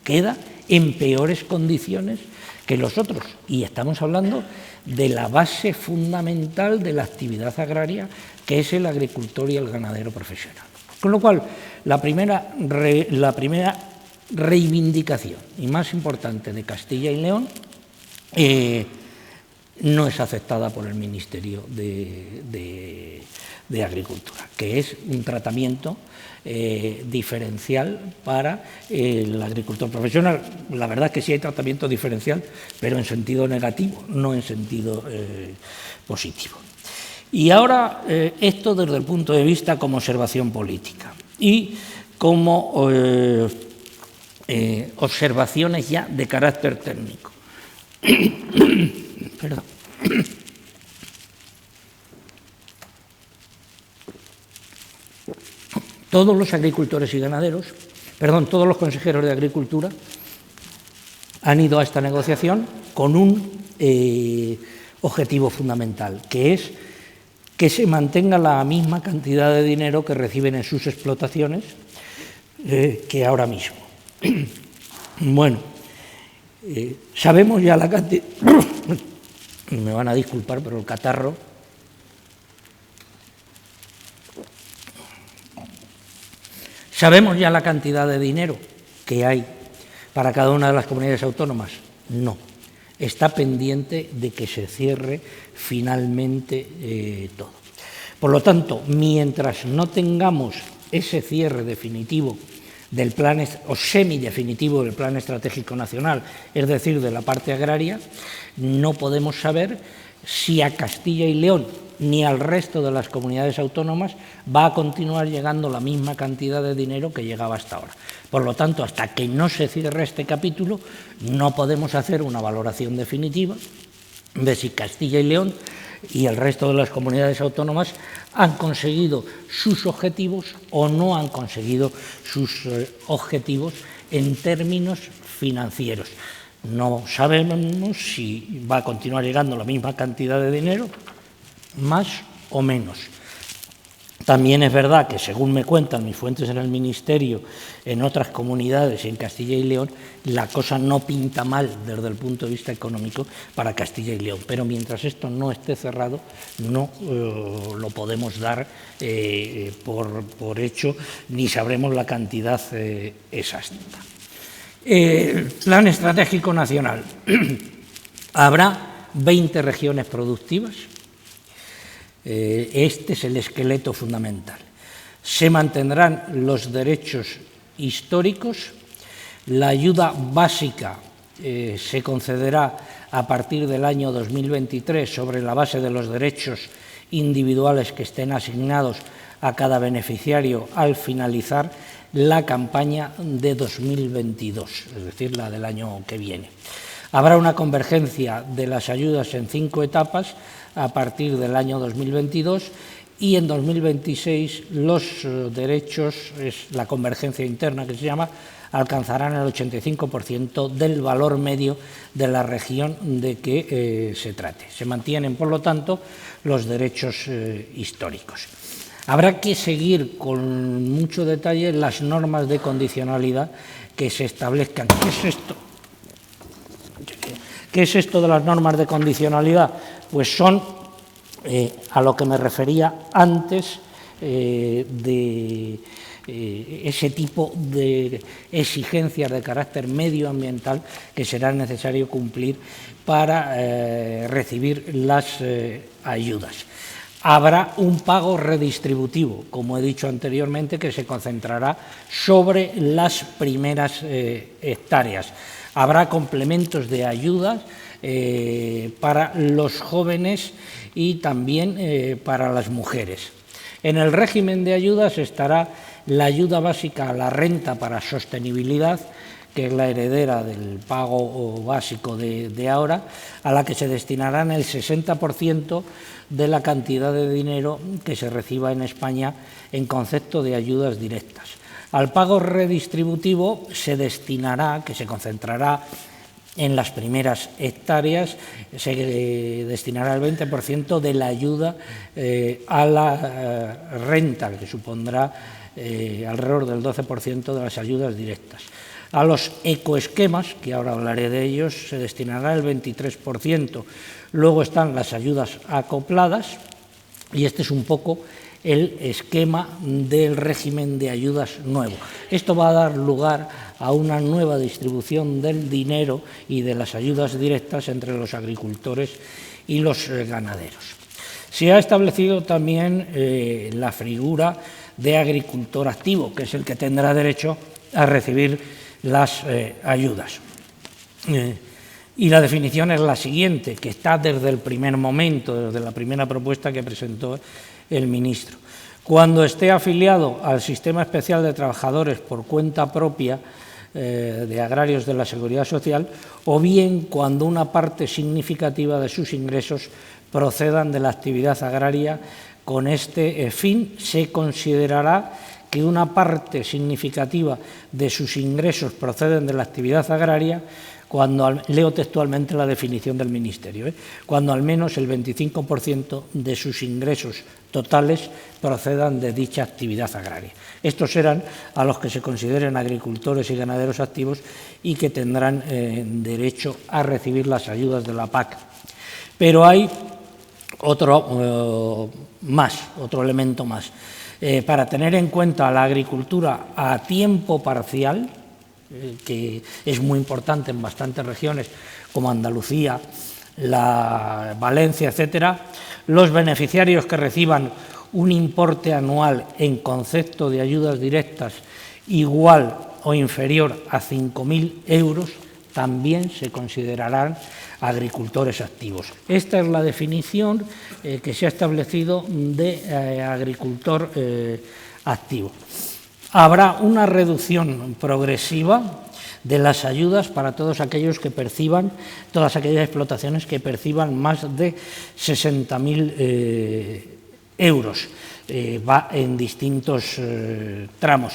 queda en peores condiciones que los otros. Y estamos hablando de la base fundamental de la actividad agraria, que es el agricultor y el ganadero profesional. Con lo cual, la primera reivindicación y más importante de Castilla y León no es aceptada por el Ministerio de Agricultura, que es un tratamiento diferencial para el agricultor profesional. La verdad es que sí hay tratamiento diferencial, pero en sentido negativo, no en sentido positivo. Y ahora esto desde el punto de vista como observación política y como observaciones ya de carácter técnico. Perdón. Todos los agricultores y ganaderos, todos los consejeros de Agricultura han ido a esta negociación con un objetivo fundamental, que es que se mantenga la misma cantidad de dinero que reciben en sus explotaciones que ahora mismo. Bueno, sabemos ya la cantidad... Me van a disculpar, pero el catarro... ¿Sabemos ya la cantidad de dinero que hay para cada una de las comunidades autónomas? No. Está pendiente de que se cierre finalmente todo. Por lo tanto, mientras no tengamos ese cierre definitivo del plan o semidefinitivo del Plan Estratégico Nacional, es decir, de la parte agraria, no podemos saber si a Castilla y León ni al resto de las comunidades autónomas va a continuar llegando la misma cantidad de dinero que llegaba hasta ahora. Por lo tanto, hasta que no se cierre este capítulo, no podemos hacer una valoración definitiva de si Castilla y León y el resto de las comunidades autónomas han conseguido sus objetivos o no han conseguido sus objetivos en términos financieros. No sabemos si va a continuar llegando la misma cantidad de dinero, más o menos. También es verdad que, según me cuentan mis fuentes en el Ministerio, en otras comunidades, en Castilla y León, la cosa no pinta mal desde el punto de vista económico para Castilla y León. Pero mientras esto no esté cerrado, no lo podemos dar por hecho, ni sabremos la cantidad exacta. Plan Estratégico Nacional. Habrá 20 regiones productivas. Este es el esqueleto fundamental. Se mantendrán los derechos históricos, la ayuda básica se concederá a partir del año 2023 sobre la base de los derechos individuales que estén asignados a cada beneficiario al finalizar la campaña de 2022, es decir, la del año que viene. Habrá una convergencia de las ayudas en 5 etapas a partir del año 2022 y en 2026 los derechos, es la convergencia interna que se llama, alcanzarán el 85% del valor medio de la región de que se trate. Se mantienen, por lo tanto, los derechos históricos. Habrá que seguir con mucho detalle las normas de condicionalidad que se establezcan. ¿Qué es esto? ¿Qué es esto de las normas de condicionalidad? Pues son a lo que me refería antes de ese tipo de exigencias de carácter medioambiental que será necesario cumplir para recibir las ayudas. Habrá un pago redistributivo, como he dicho anteriormente, que se concentrará sobre las primeras hectáreas. Habrá complementos de ayudas para los jóvenes y también para las mujeres. En el régimen de ayudas estará la ayuda básica a la renta para sostenibilidad, que es la heredera del pago básico de ahora, a la que se destinarán el 60% de la cantidad de dinero que se reciba en España en concepto de ayudas directas. Al pago redistributivo se destinará, que se concentrará en las primeras hectáreas, se destinará el 20% de la ayuda a la renta, que supondrá alrededor del 12% de las ayudas directas. A los ecoesquemas, que ahora hablaré de ellos, se destinará el 23%. Luego están las ayudas acopladas, y este es un poco el esquema del régimen de ayudas nuevo. Esto va a dar lugar a una nueva distribución del dinero y de las ayudas directas entre los agricultores y los ganaderos. Se ha establecido también la figura de agricultor activo, que es el que tendrá derecho a recibir las ayudas. Y la definición es la siguiente, que está desde el primer momento, desde la primera propuesta que presentó el ministro. Cuando esté afiliado al Sistema Especial de Trabajadores por cuenta propia de agrarios de la Seguridad Social, o bien cuando una parte significativa de sus ingresos procedan de la actividad agraria. Con este fin se considerará que una parte significativa de sus ingresos proceden de la actividad agraria, cuando, leo textualmente la definición del Ministerio, cuando al menos el 25% de sus ingresos totales procedan de dicha actividad agraria. Estos serán a los que se consideren agricultores y ganaderos activos y que tendrán derecho a recibir las ayudas de la PAC. Pero hay otro elemento más. Para tener en cuenta la agricultura a tiempo parcial, que es muy importante en bastantes regiones como Andalucía, Valencia, etcétera, los beneficiarios que reciban un importe anual en concepto de ayudas directas igual o inferior a 5.000 euros también se considerarán agricultores activos. Esta es la definición que se ha establecido de agricultor activo. Habrá una reducción progresiva de las ayudas para todos aquellos que perciban, todas aquellas explotaciones que perciban más de 60.000 euros. Va en distintos tramos.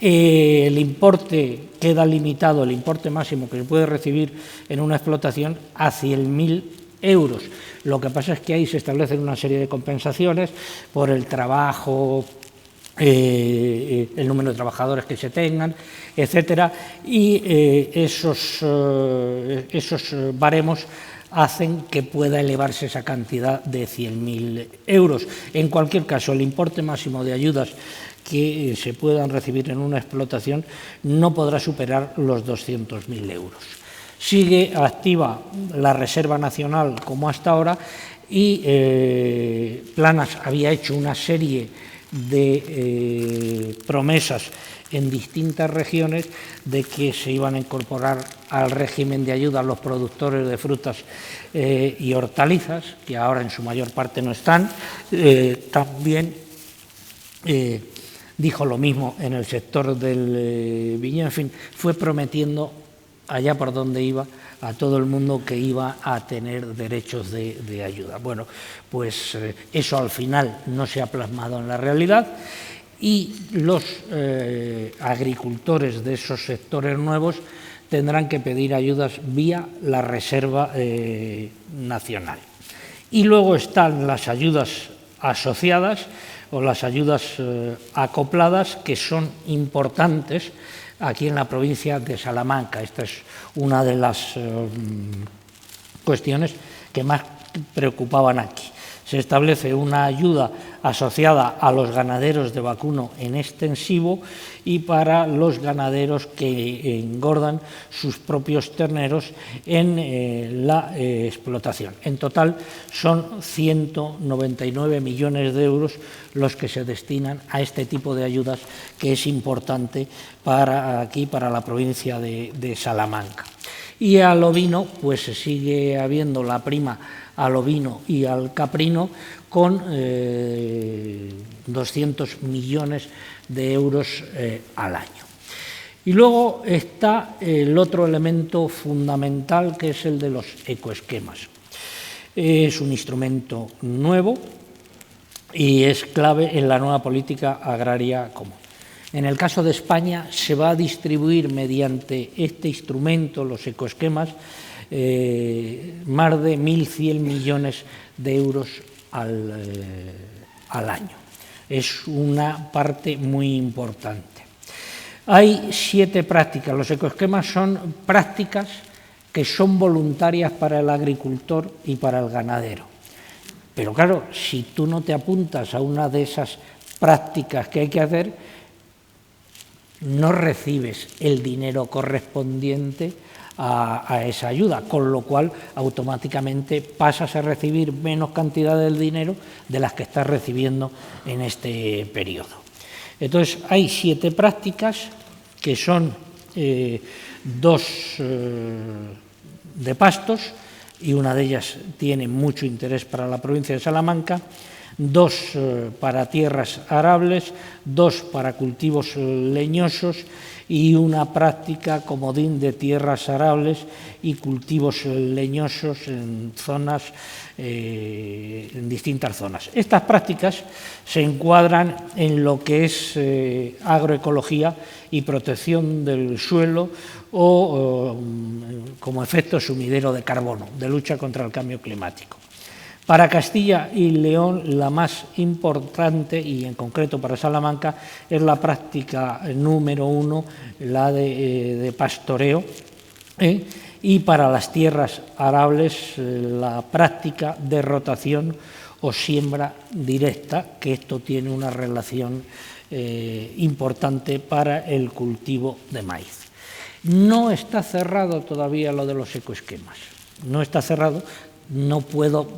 El importe queda limitado, el importe máximo que se puede recibir en una explotación, a 100.000 euros. Lo que pasa es que ahí se establecen una serie de compensaciones por el trabajo, el número de trabajadores que se tengan, etcétera, y esos baremos hacen que pueda elevarse esa cantidad de 100.000 euros. En cualquier caso, el importe máximo de ayudas que se puedan recibir en una explotación no podrá superar los 200.000 euros. Sigue activa la Reserva Nacional como hasta ahora, y Planas había hecho una serie de promesas en distintas regiones de que se iban a incorporar al régimen de ayuda a los productores de frutas y hortalizas, que ahora en su mayor parte no están. También dijo lo mismo en el sector del viñedo. En fin, fue prometiendo allá por donde iba a todo el mundo que iba a tener derechos de ayuda. Bueno, pues eso al final no se ha plasmado en la realidad, y los agricultores de esos sectores nuevos tendrán que pedir ayudas vía la Reserva Nacional. Y luego están las ayudas asociadas o las ayudas acopladas, que son importantes aquí en la provincia de Salamanca. Esta es una de las cuestiones que más preocupaban aquí. Se establece una ayuda asociada a los ganaderos de vacuno en extensivo y para los ganaderos que engordan sus propios terneros en la explotación. En total son 199 millones de euros los que se destinan a este tipo de ayudas, que es importante para aquí, para la provincia de Salamanca. Y al ovino, pues se sigue habiendo la prima al ovino y al caprino con 200 millones de euros al año. Y luego está el otro elemento fundamental, que es el de los ecoesquemas. Es un instrumento nuevo y es clave en la nueva política agraria común. En el caso de España se va a distribuir mediante este instrumento, los ecoesquemas, más de 1.100 millones de euros al año. Es una parte muy importante. Hay 7 prácticas. Los ecoesquemas son prácticas que son voluntarias para el agricultor y para el ganadero. Pero claro, si tú no te apuntas a una de esas prácticas que hay que hacer, no recibes el dinero correspondiente a esa ayuda, con lo cual automáticamente pasas a recibir menos cantidad del dinero de las que estás recibiendo en este periodo. Entonces, hay 7 prácticas que son 2 de pastos, y una de ellas tiene mucho interés para la provincia de Salamanca, 2 para tierras arables, 2 para cultivos leñosos y una práctica comodín de tierras arables y cultivos leñosos en distintas zonas. Estas prácticas se encuadran en lo que es agroecología y protección del suelo o como efecto sumidero de carbono, de lucha contra el cambio climático. Para Castilla y León, la más importante, y en concreto para Salamanca, es la práctica número 1, la de pastoreo, y para las tierras arables, la práctica de rotación o siembra directa, que esto tiene una relación importante para el cultivo de maíz. No está cerrado todavía lo de los ecoesquemas, no está cerrado. No puedo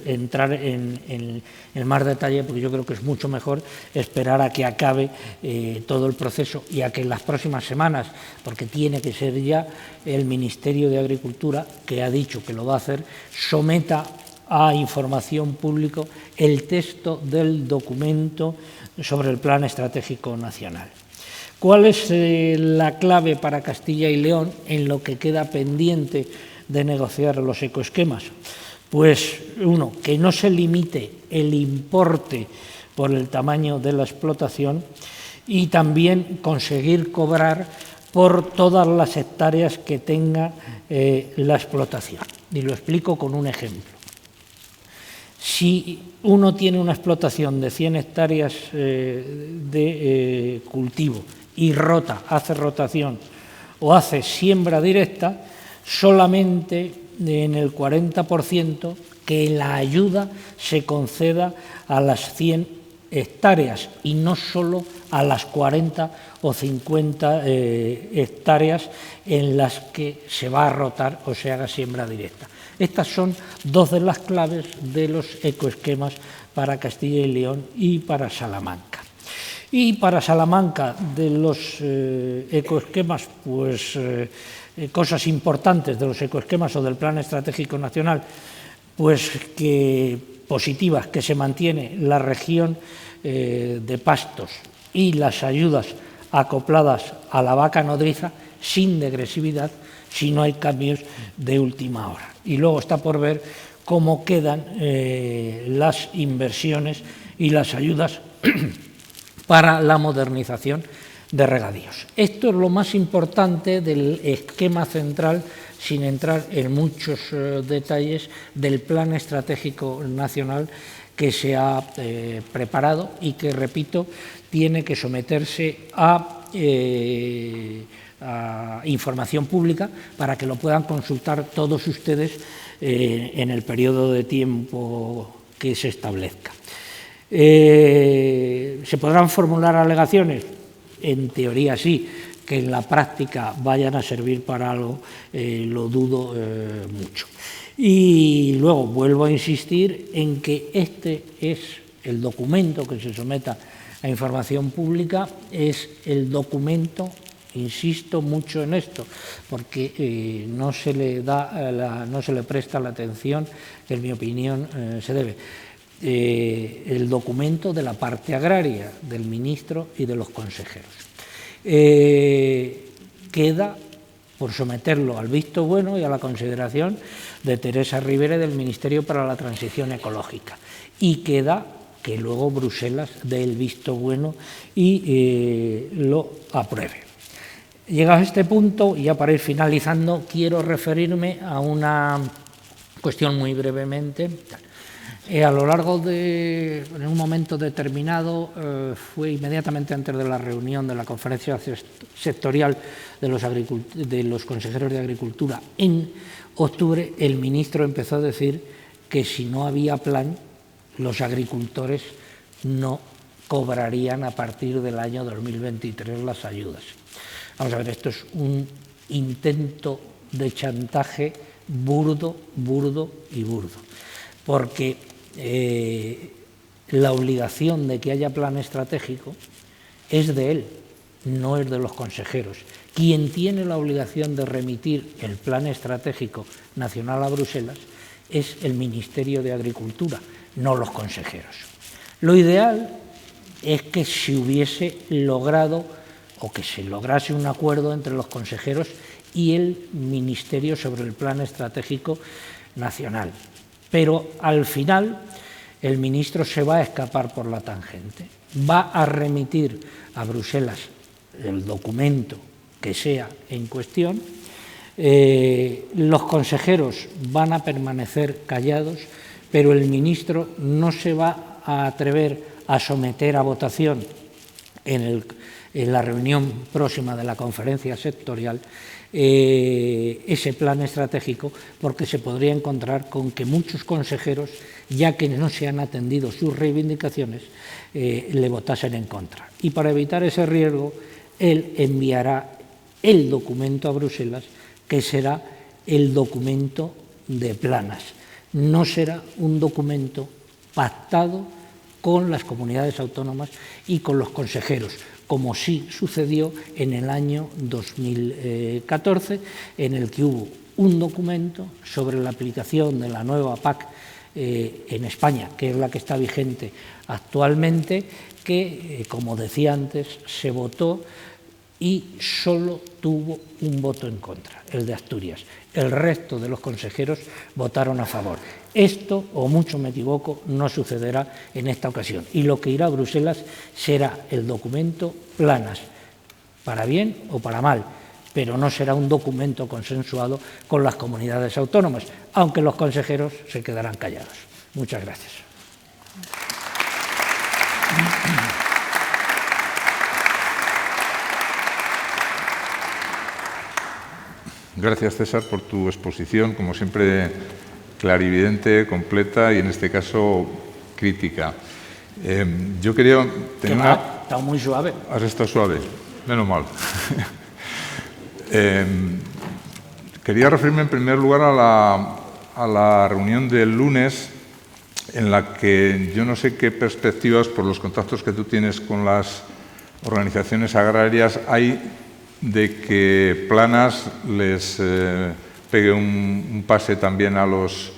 entrar en más detalle porque yo creo que es mucho mejor esperar a que acabe todo el proceso y a que en las próximas semanas, porque tiene que ser ya, el Ministerio de Agricultura, que ha dicho que lo va a hacer, someta a información pública el texto del documento sobre el Plan Estratégico Nacional. ¿Cuál es la clave para Castilla y León en lo que queda pendiente de negociar los ecoesquemas? Pues uno, que no se limite el importe por el tamaño de la explotación y también conseguir cobrar por todas las hectáreas que tenga la explotación. Y lo explico con un ejemplo. Si uno tiene una explotación de 100 hectáreas de cultivo y hace rotación o hace siembra directa, solamente en el 40% que la ayuda se conceda a las 100 hectáreas y no solo a las 40 o 50 hectáreas en las que se va a rotar o se haga siembra directa. Estas son 2 de las claves de los ecoesquemas para Castilla y León y para Salamanca. Y para Salamanca, de los ecoesquemas, pues cosas importantes de los ecoesquemas o del Plan Estratégico Nacional, pues que positivas, que se mantiene la región de pastos y las ayudas acopladas a la vaca nodriza sin degresividad, si no hay cambios de última hora. Y luego está por ver cómo quedan las inversiones y las ayudas para la modernización de regadíos. Esto es lo más importante del esquema central, sin entrar en muchos detalles, del Plan Estratégico Nacional que se ha preparado y que, repito, tiene que someterse a información pública para que lo puedan consultar todos ustedes en el periodo de tiempo que se establezca. ¿Se podrán formular alegaciones? En teoría sí. Que en la práctica vayan a servir para algo, lo dudo mucho. Y luego vuelvo a insistir en que este es el documento que se someta a información pública, es el documento, insisto mucho en esto, porque no se le presta la atención que en mi opinión se debe. El documento de la parte agraria, del ministro y de los consejeros. queda por someterlo al visto bueno y a la consideración de Teresa Ribera del Ministerio para la Transición Ecológica. Y queda que luego Bruselas dé el visto bueno y lo apruebe. Llegados a este punto, y ya para ir finalizando, quiero referirme a una cuestión muy brevemente. A lo largo de, en un momento determinado, fue inmediatamente antes de la reunión de la conferencia sectorial de los consejeros de Agricultura en octubre, el ministro empezó a decir que si no había plan, los agricultores no cobrarían a partir del año 2023 las ayudas. Vamos a ver, esto es un intento de chantaje burdo, porque la obligación de que haya plan estratégico es de él, no es de los consejeros. Quien tiene la obligación de remitir el plan estratégico nacional a Bruselas es el Ministerio de Agricultura, no los consejeros. Lo ideal es que se hubiese logrado o que se lograse un acuerdo entre los consejeros y el Ministerio sobre el plan estratégico nacional. Pero al final el ministro se va a escapar por la tangente, va a remitir a Bruselas el documento que sea en cuestión, los consejeros van a permanecer callados, pero el ministro no se va a atrever a someter a votación en la reunión próxima de la conferencia sectorial ese plan estratégico, porque se podría encontrar con que muchos consejeros, ya que no se han atendido sus reivindicaciones, le votasen en contra. Y para evitar ese riesgo, él enviará el documento a Bruselas, que será el documento de Planas. No será un documento pactado con las comunidades autónomas y con los consejeros, como sí sucedió en el año 2014, en el que hubo un documento sobre la aplicación de la nueva PAC en España, que es la que está vigente actualmente, que, como decía antes, se votó y solo tuvo un voto en contra, el de Asturias. El resto de los consejeros votaron a favor. Esto, o mucho me equivoco, no sucederá en esta ocasión. Y lo que irá a Bruselas será el documento Planas, para bien o para mal, pero no será un documento consensuado con las comunidades autónomas, aunque los consejeros se quedarán callados. Muchas gracias. Gracias, César, por tu exposición, como siempre, clarividente, completa y, en este caso, crítica. Yo quería tener una... Está muy suave. Has estado suave, menos mal. Quería referirme, en primer lugar, a la reunión del lunes, en la que yo no sé qué perspectivas, por los contactos que tú tienes con las organizaciones agrarias, hay de que Planas les pegue un pase también a las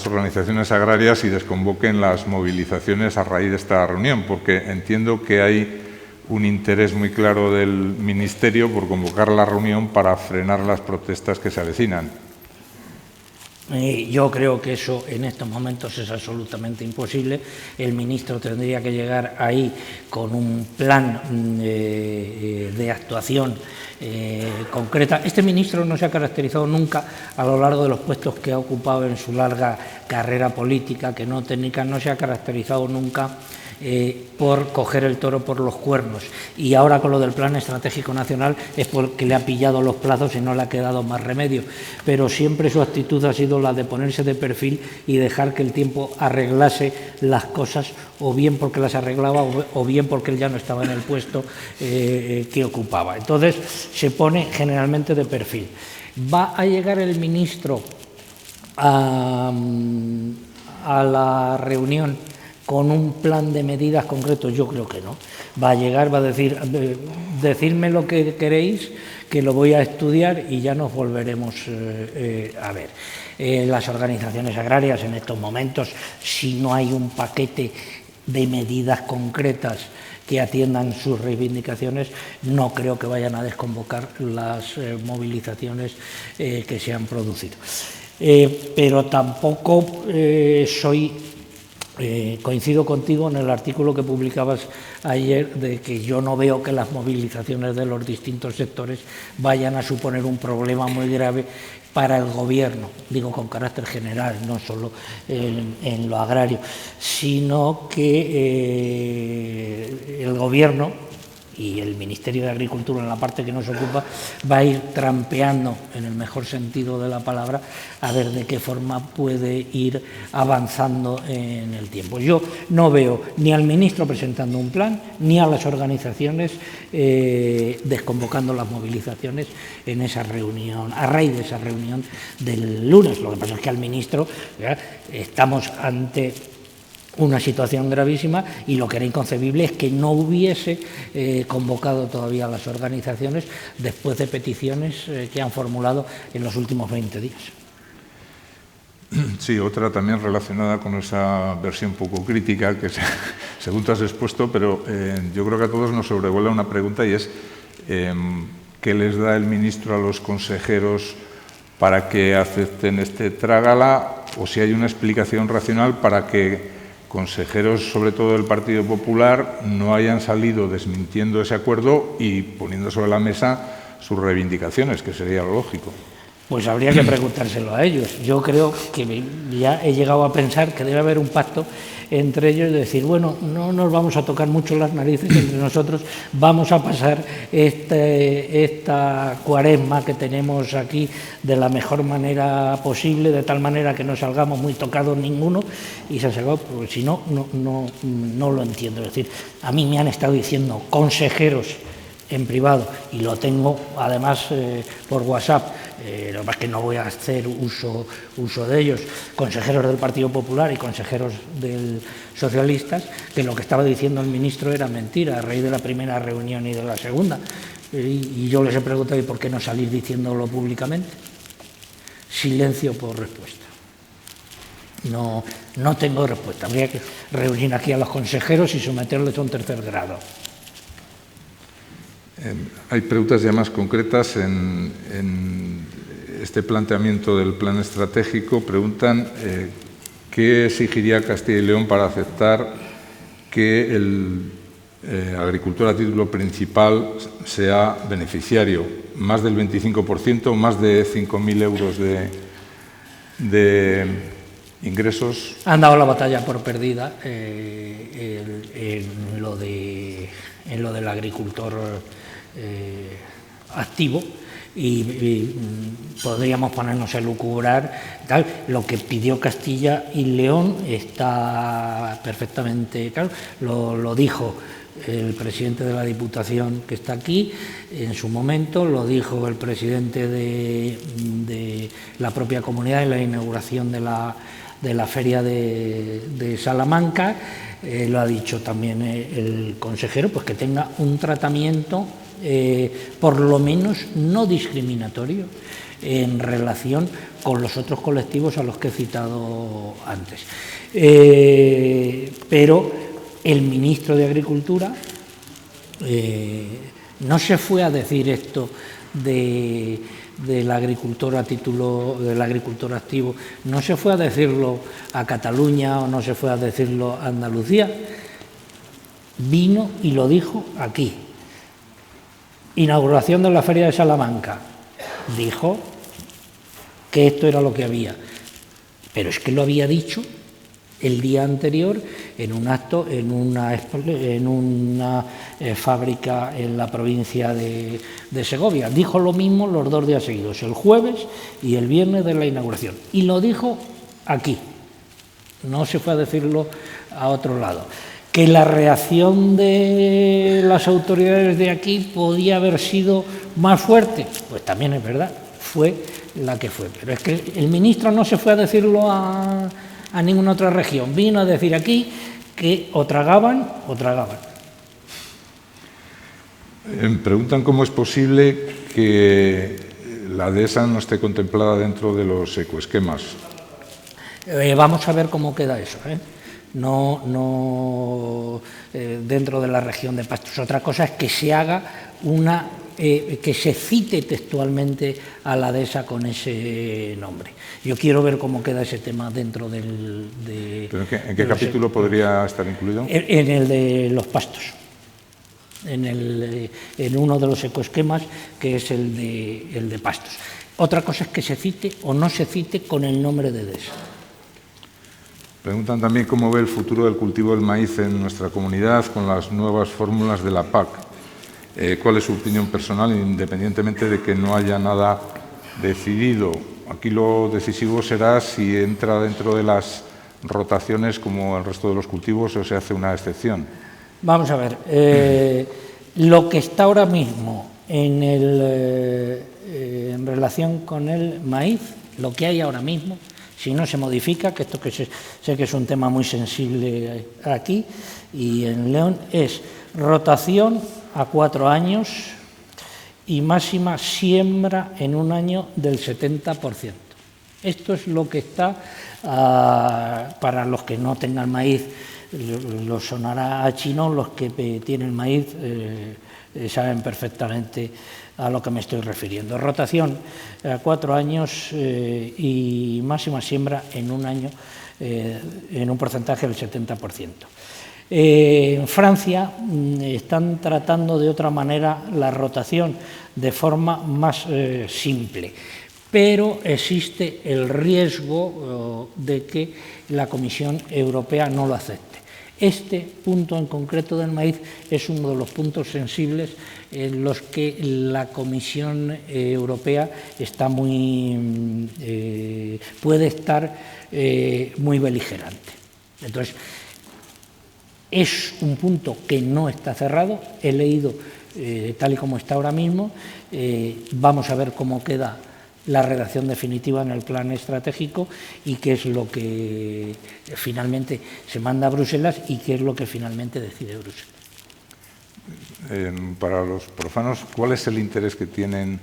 organizaciones agrarias y desconvoquen las movilizaciones a raíz de esta reunión, porque entiendo que hay un interés muy claro del Ministerio por convocar la reunión para frenar las protestas que se avecinan. Yo creo que eso en estos momentos es absolutamente imposible. El ministro tendría que llegar ahí con un plan de actuación concreta. Este ministro no se ha caracterizado nunca, a lo largo de los puestos que ha ocupado en su larga carrera política, que no técnica, no se ha caracterizado nunca por coger el toro por los cuernos, y ahora con lo del Plan Estratégico Nacional es porque le ha pillado los plazos y no le ha quedado más remedio, pero siempre su actitud ha sido la de ponerse de perfil y dejar que el tiempo arreglase las cosas, o bien porque las arreglaba o bien porque él ya no estaba en el puesto que ocupaba. Entonces se pone generalmente de perfil. ¿Va a llegar el ministro a la reunión con un plan de medidas concretos? Yo creo que no. Va a llegar, va a decir, decidme lo que queréis, que lo voy a estudiar y ya nos volveremos a ver. Las organizaciones agrarias en estos momentos, si no hay un paquete de medidas concretas que atiendan sus reivindicaciones, no creo que vayan a desconvocar las movilizaciones que se han producido. Pero tampoco coincido contigo en el artículo que publicabas ayer de que yo no veo que las movilizaciones de los distintos sectores vayan a suponer un problema muy grave para el Gobierno, digo con carácter general, no solo en lo agrario, sino que el Gobierno y el Ministerio de Agricultura, en la parte que nos ocupa, va a ir trampeando, en el mejor sentido de la palabra, a ver de qué forma puede ir avanzando en el tiempo. Yo no veo ni al ministro presentando un plan, ni a las organizaciones desconvocando las movilizaciones en esa reunión, a raíz de esa reunión del lunes. Lo que pasa es que al ministro estamos ante una situación gravísima y lo que era inconcebible es que no hubiese convocado todavía a las organizaciones después de peticiones que han formulado en los últimos 20 días. Sí, otra también relacionada con esa versión poco crítica que según tú has expuesto, pero yo creo que a todos nos sobrevuela una pregunta y es ¿qué les da el ministro a los consejeros para que acepten este trágala o si hay una explicación racional para que consejeros, sobre todo del Partido Popular, no hayan salido desmintiendo ese acuerdo y poniendo sobre la mesa sus reivindicaciones, que sería lo lógico? Pues habría que preguntárselo a ellos. Yo creo que ya he llegado a pensar que debe haber un pacto entre ellos y decir, bueno, no nos vamos a tocar mucho las narices entre nosotros, vamos a pasar esta cuaresma que tenemos aquí de la mejor manera posible, de tal manera que no salgamos muy tocados ninguno, y se ha salgado, porque si no, no lo entiendo. Es decir, a mí me han estado diciendo consejeros en privado, y lo tengo además por WhatsApp, lo que pasa es que no voy a hacer uso de ellos, consejeros del Partido Popular y consejeros del Socialistas, que lo que estaba diciendo el ministro era mentira a raíz de la primera reunión y de la segunda. Y yo les he preguntado, ¿y por qué no salís diciéndolo públicamente? Silencio por respuesta. No tengo respuesta. Habría que reunir aquí a los consejeros y someterles a un tercer grado. Hay preguntas ya más concretas en este planteamiento del plan estratégico. Preguntan qué exigiría Castilla y León para aceptar que el agricultor a título principal sea beneficiario. Más del 25%, más de 5.000 euros de ingresos. Han dado la batalla por perdida en lo del agricultor activo y podríamos ponernos a lucubrar tal. Lo que pidió Castilla y León está perfectamente claro, lo dijo el presidente de la Diputación que está aquí en su momento, lo dijo el presidente de la propia comunidad en la inauguración de la feria de Salamanca, lo ha dicho también el consejero, pues que tenga un tratamiento por lo menos no discriminatorio en relación con los otros colectivos a los que he citado antes. Pero el ministro de Agricultura no se fue a decir esto del agricultor a título del agricultor activo, no se fue a decirlo a Cataluña o no se fue a decirlo a Andalucía, vino y lo dijo aquí. Inauguración de la Feria de Salamanca, dijo que esto era lo que había, pero es que lo había dicho el día anterior en un acto en una fábrica en la provincia de Segovia. Dijo lo mismo los 2 días seguidos, el jueves y el viernes de la inauguración, y lo dijo aquí, no se fue a decirlo a otro lado. Que la reacción de las autoridades de aquí podía haber sido más fuerte, pues también es verdad, fue la que fue. Pero es que el ministro no se fue a decirlo a ninguna otra región, vino a decir aquí que o tragaban o tragaban. Preguntan cómo es posible que la dehesa no esté contemplada dentro de los ecoesquemas. Vamos a ver cómo queda eso, no dentro de la región de pastos. Otra cosa es que se haga que se cite textualmente a la dehesa con ese nombre. Yo quiero ver cómo queda ese tema dentro del... ¿Pero en qué capítulo podría estar incluido? En el de los pastos, en uno de los ecoesquemas, que es el de pastos. Otra cosa es que se cite o no se cite con el nombre de dehesa. Preguntan también cómo ve el futuro del cultivo del maíz en nuestra comunidad con las nuevas fórmulas de la PAC. ¿Cuál es su opinión personal, independientemente de que no haya nada decidido? Aquí lo decisivo será si entra dentro de las rotaciones como el resto de los cultivos o se hace una excepción. Vamos a ver, lo que está ahora mismo en relación con el maíz, lo que hay ahora mismo, si no se modifica, que esto que sé que es un tema muy sensible aquí y en León, es rotación a 4 años y máxima siembra en un año del 70%. Esto es lo que está, para los que no tengan maíz, los sonará a chino, los que tienen maíz saben perfectamente a lo que me estoy refiriendo. Rotación a 4 años y máxima siembra en un año en un porcentaje del 70%. En Francia están tratando de otra manera la rotación de forma más simple, pero existe el riesgo de que la Comisión Europea no lo acepte. Este punto en concreto del maíz es uno de los puntos sensibles en los que la Comisión Europea está puede estar muy beligerante. Entonces, es un punto que no está cerrado, he leído tal y como está ahora mismo, vamos a ver cómo queda la redacción definitiva en el plan estratégico y qué es lo que finalmente se manda a Bruselas y qué es lo que finalmente decide Bruselas. Para los profanos, ¿cuál es el interés que tienen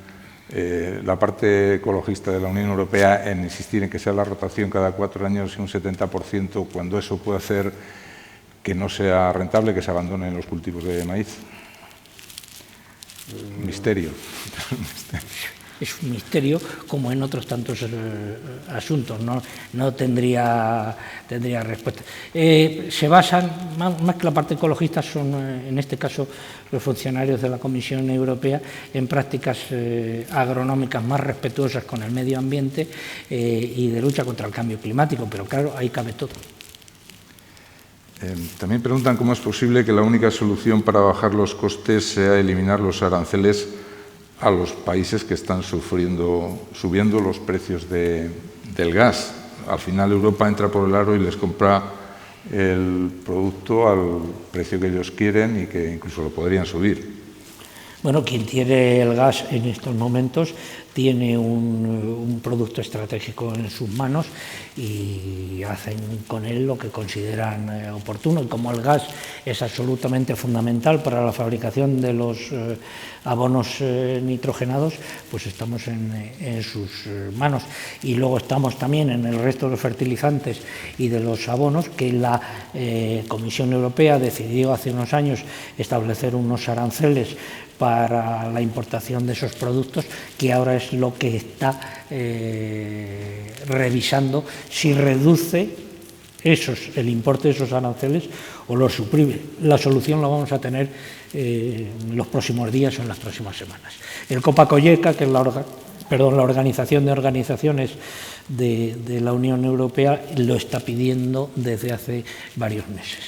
la parte ecologista de la Unión Europea en insistir en que sea la rotación cada 4 años y un 70% cuando eso puede hacer que no sea rentable, que se abandonen los cultivos de maíz? Misterio. Es un misterio, como en otros tantos asuntos, no tendría respuesta. Se basan, más que la parte ecologista, son en este caso los funcionarios de la Comisión Europea, en prácticas agronómicas más respetuosas con el medio ambiente y de lucha contra el cambio climático, pero claro, ahí cabe todo. También preguntan cómo es posible que la única solución para bajar los costes sea eliminar los aranceles a los países que están subiendo los precios del gas. Al final Europa entra por el aro y les compra el producto al precio que ellos quieren y que incluso lo podrían subir. Bueno, quien tiene el gas en estos momentos tiene un producto estratégico en sus manos y hacen con él lo que consideran oportuno. Y como el gas es absolutamente fundamental para la fabricación de los abonos nitrogenados, pues estamos en sus manos. Y luego estamos también en el resto de los fertilizantes y de los abonos, que la Comisión Europea decidió hace unos años establecer unos aranceles para la importación de esos productos, que ahora es lo que está revisando si reduce el importe de esos aranceles o los suprime. La solución la vamos a tener en los próximos días o en las próximas semanas. El Copa-Cogeca, que es la Organización de Organizaciones de la Unión Europea, lo está pidiendo desde hace varios meses.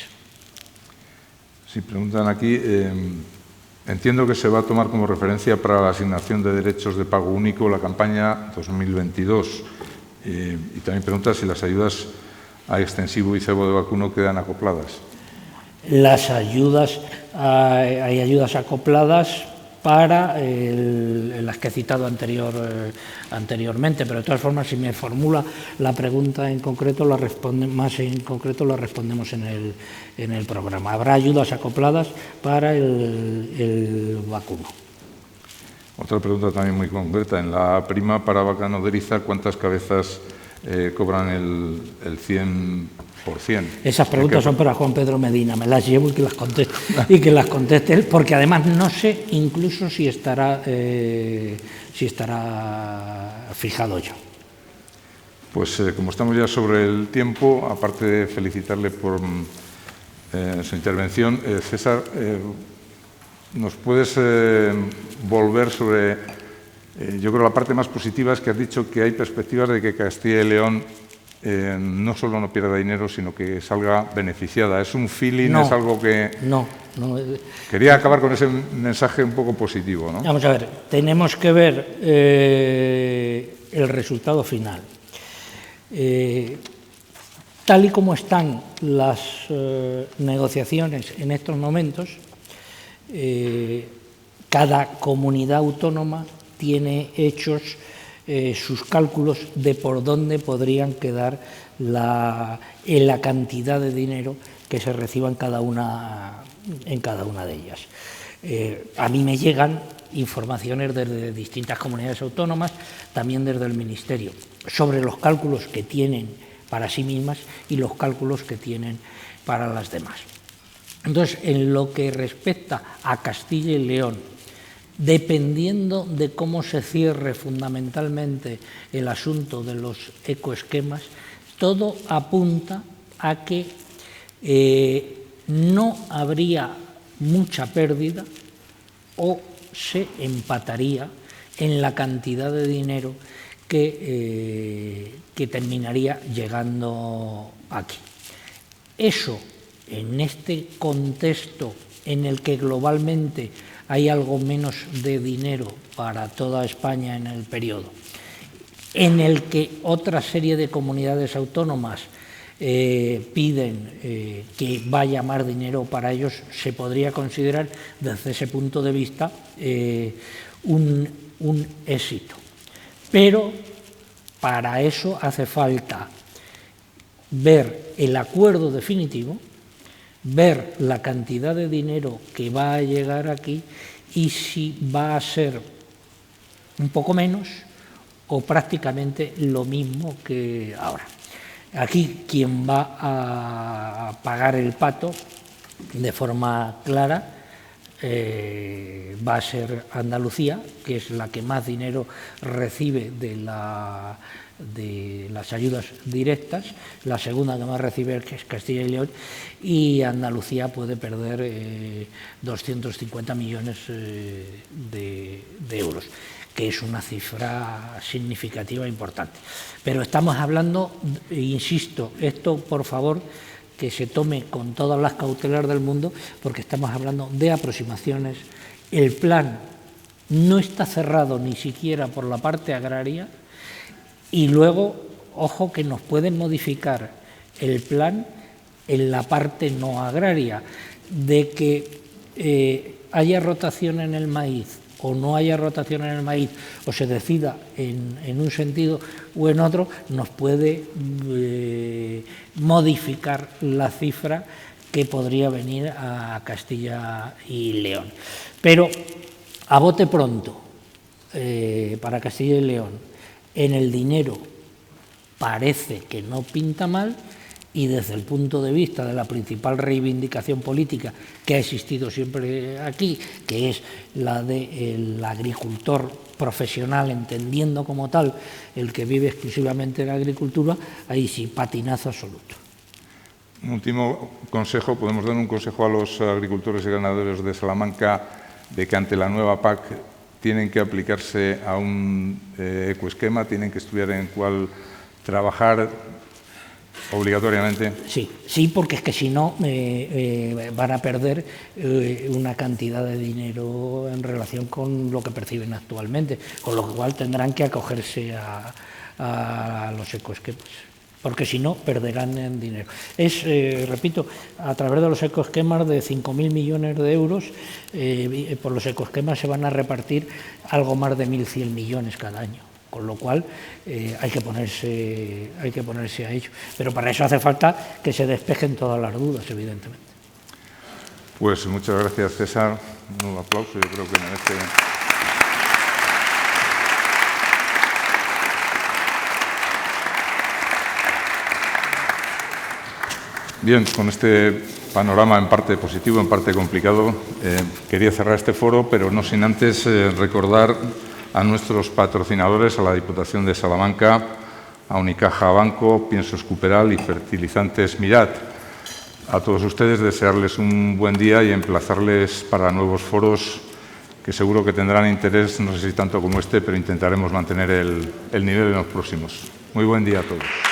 Sí, preguntan aquí... Entiendo que se va a tomar como referencia para la asignación de derechos de pago único la campaña 2022. Y también pregunta si las ayudas a extensivo y cebo de vacuno quedan acopladas. Las ayudas, hay ayudas acopladas para las que he citado anteriormente, pero de todas formas, si me formula la pregunta en concreto, la respondemos en el programa. Habrá ayudas acopladas para el vacuno. Otra pregunta también muy concreta. En la prima para vaca nodriza, ¿cuántas cabezas cobran el 100%. Esas preguntas son para Juan Pedro Medina, me las llevo y que las conteste él, porque además no sé incluso si estará fijado ya. Pues como estamos ya sobre el tiempo, aparte de felicitarle por su intervención, César, ¿nos puedes volver sobre, yo creo la parte más positiva es que has dicho que hay perspectivas de que Castilla y León no solo no pierda dinero, sino que salga beneficiada? ¿Es un feeling? No, ¿Es algo que...? No. Quería acabar con ese mensaje un poco positivo, ¿no? Vamos a ver, tenemos que ver el resultado final. Tal y como están las negociaciones en estos momentos, cada comunidad autónoma tiene hechos sus cálculos de por dónde podrían quedar la cantidad de dinero que se reciba en cada una de ellas. A mí me llegan informaciones desde distintas comunidades autónomas, también desde el Ministerio, sobre los cálculos que tienen para sí mismas y los cálculos que tienen para las demás. Entonces, en lo que respecta a Castilla y León, dependiendo de cómo se cierre fundamentalmente el asunto de los ecoesquemas, todo apunta a que no habría mucha pérdida o se empataría en la cantidad de dinero que terminaría llegando aquí. Eso, en este contexto en el que globalmente hay algo menos de dinero para toda España en el periodo, en el que otra serie de comunidades autónomas piden que vaya más dinero para ellos, se podría considerar desde ese punto de vista un éxito. Pero para eso hace falta ver el acuerdo definitivo, ver la cantidad de dinero que va a llegar aquí y si va a ser un poco menos o prácticamente lo mismo que ahora. Aquí quien va a pagar el pato de forma clara va a ser Andalucía, que es la que más dinero recibe de las ayudas directas, la segunda que más recibe es Castilla y León, y Andalucía puede perder 250 millones de euros, que es una cifra significativa importante. Pero estamos hablando, insisto, esto por favor que se tome con todas las cautelas del mundo, porque estamos hablando de aproximaciones. El plan no está cerrado ni siquiera por la parte agraria y luego, ojo, que nos pueden modificar el plan en la parte no agraria, de que haya rotación en el maíz o no haya rotación en el maíz, o se decida en un sentido o en otro, nos puede modificar la cifra que podría venir a Castilla y León. Pero a bote pronto, para Castilla y León, en el dinero parece que no pinta mal, y desde el punto de vista de la principal reivindicación política que ha existido siempre aquí, que es la del agricultor profesional, entendiendo como tal el que vive exclusivamente de la agricultura, ahí sí, patinazo absoluto. Un último consejo, podemos dar un consejo a los agricultores y ganaderos de Salamanca de que ante la nueva PAC tienen que aplicarse a un ecoesquema, tienen que estudiar en cuál trabajar obligatoriamente. Sí, porque es que si no van a perder una cantidad de dinero en relación con lo que perciben actualmente, con lo cual tendrán que acogerse a los ecoesquemas, porque si no perderán en dinero. Es, repito, a través de los ecoesquemas de 5.000 millones de euros, por los ecoesquemas se van a repartir algo más de 1.100 millones cada año. Con lo cual hay que ponerse a ello. Pero para eso hace falta que se despejen todas las dudas, evidentemente. Pues muchas gracias, César. Un aplauso, yo creo que merece. Bien, con este panorama en parte positivo, en parte complicado, quería cerrar este foro, pero no sin antes recordar a nuestros patrocinadores, a la Diputación de Salamanca, a Unicaja Banco, Piensos Cooperal y Fertilizantes Mirat. A todos ustedes desearles un buen día y emplazarles para nuevos foros que seguro que tendrán interés, no sé si tanto como este, pero intentaremos mantener el nivel en los próximos. Muy buen día a todos.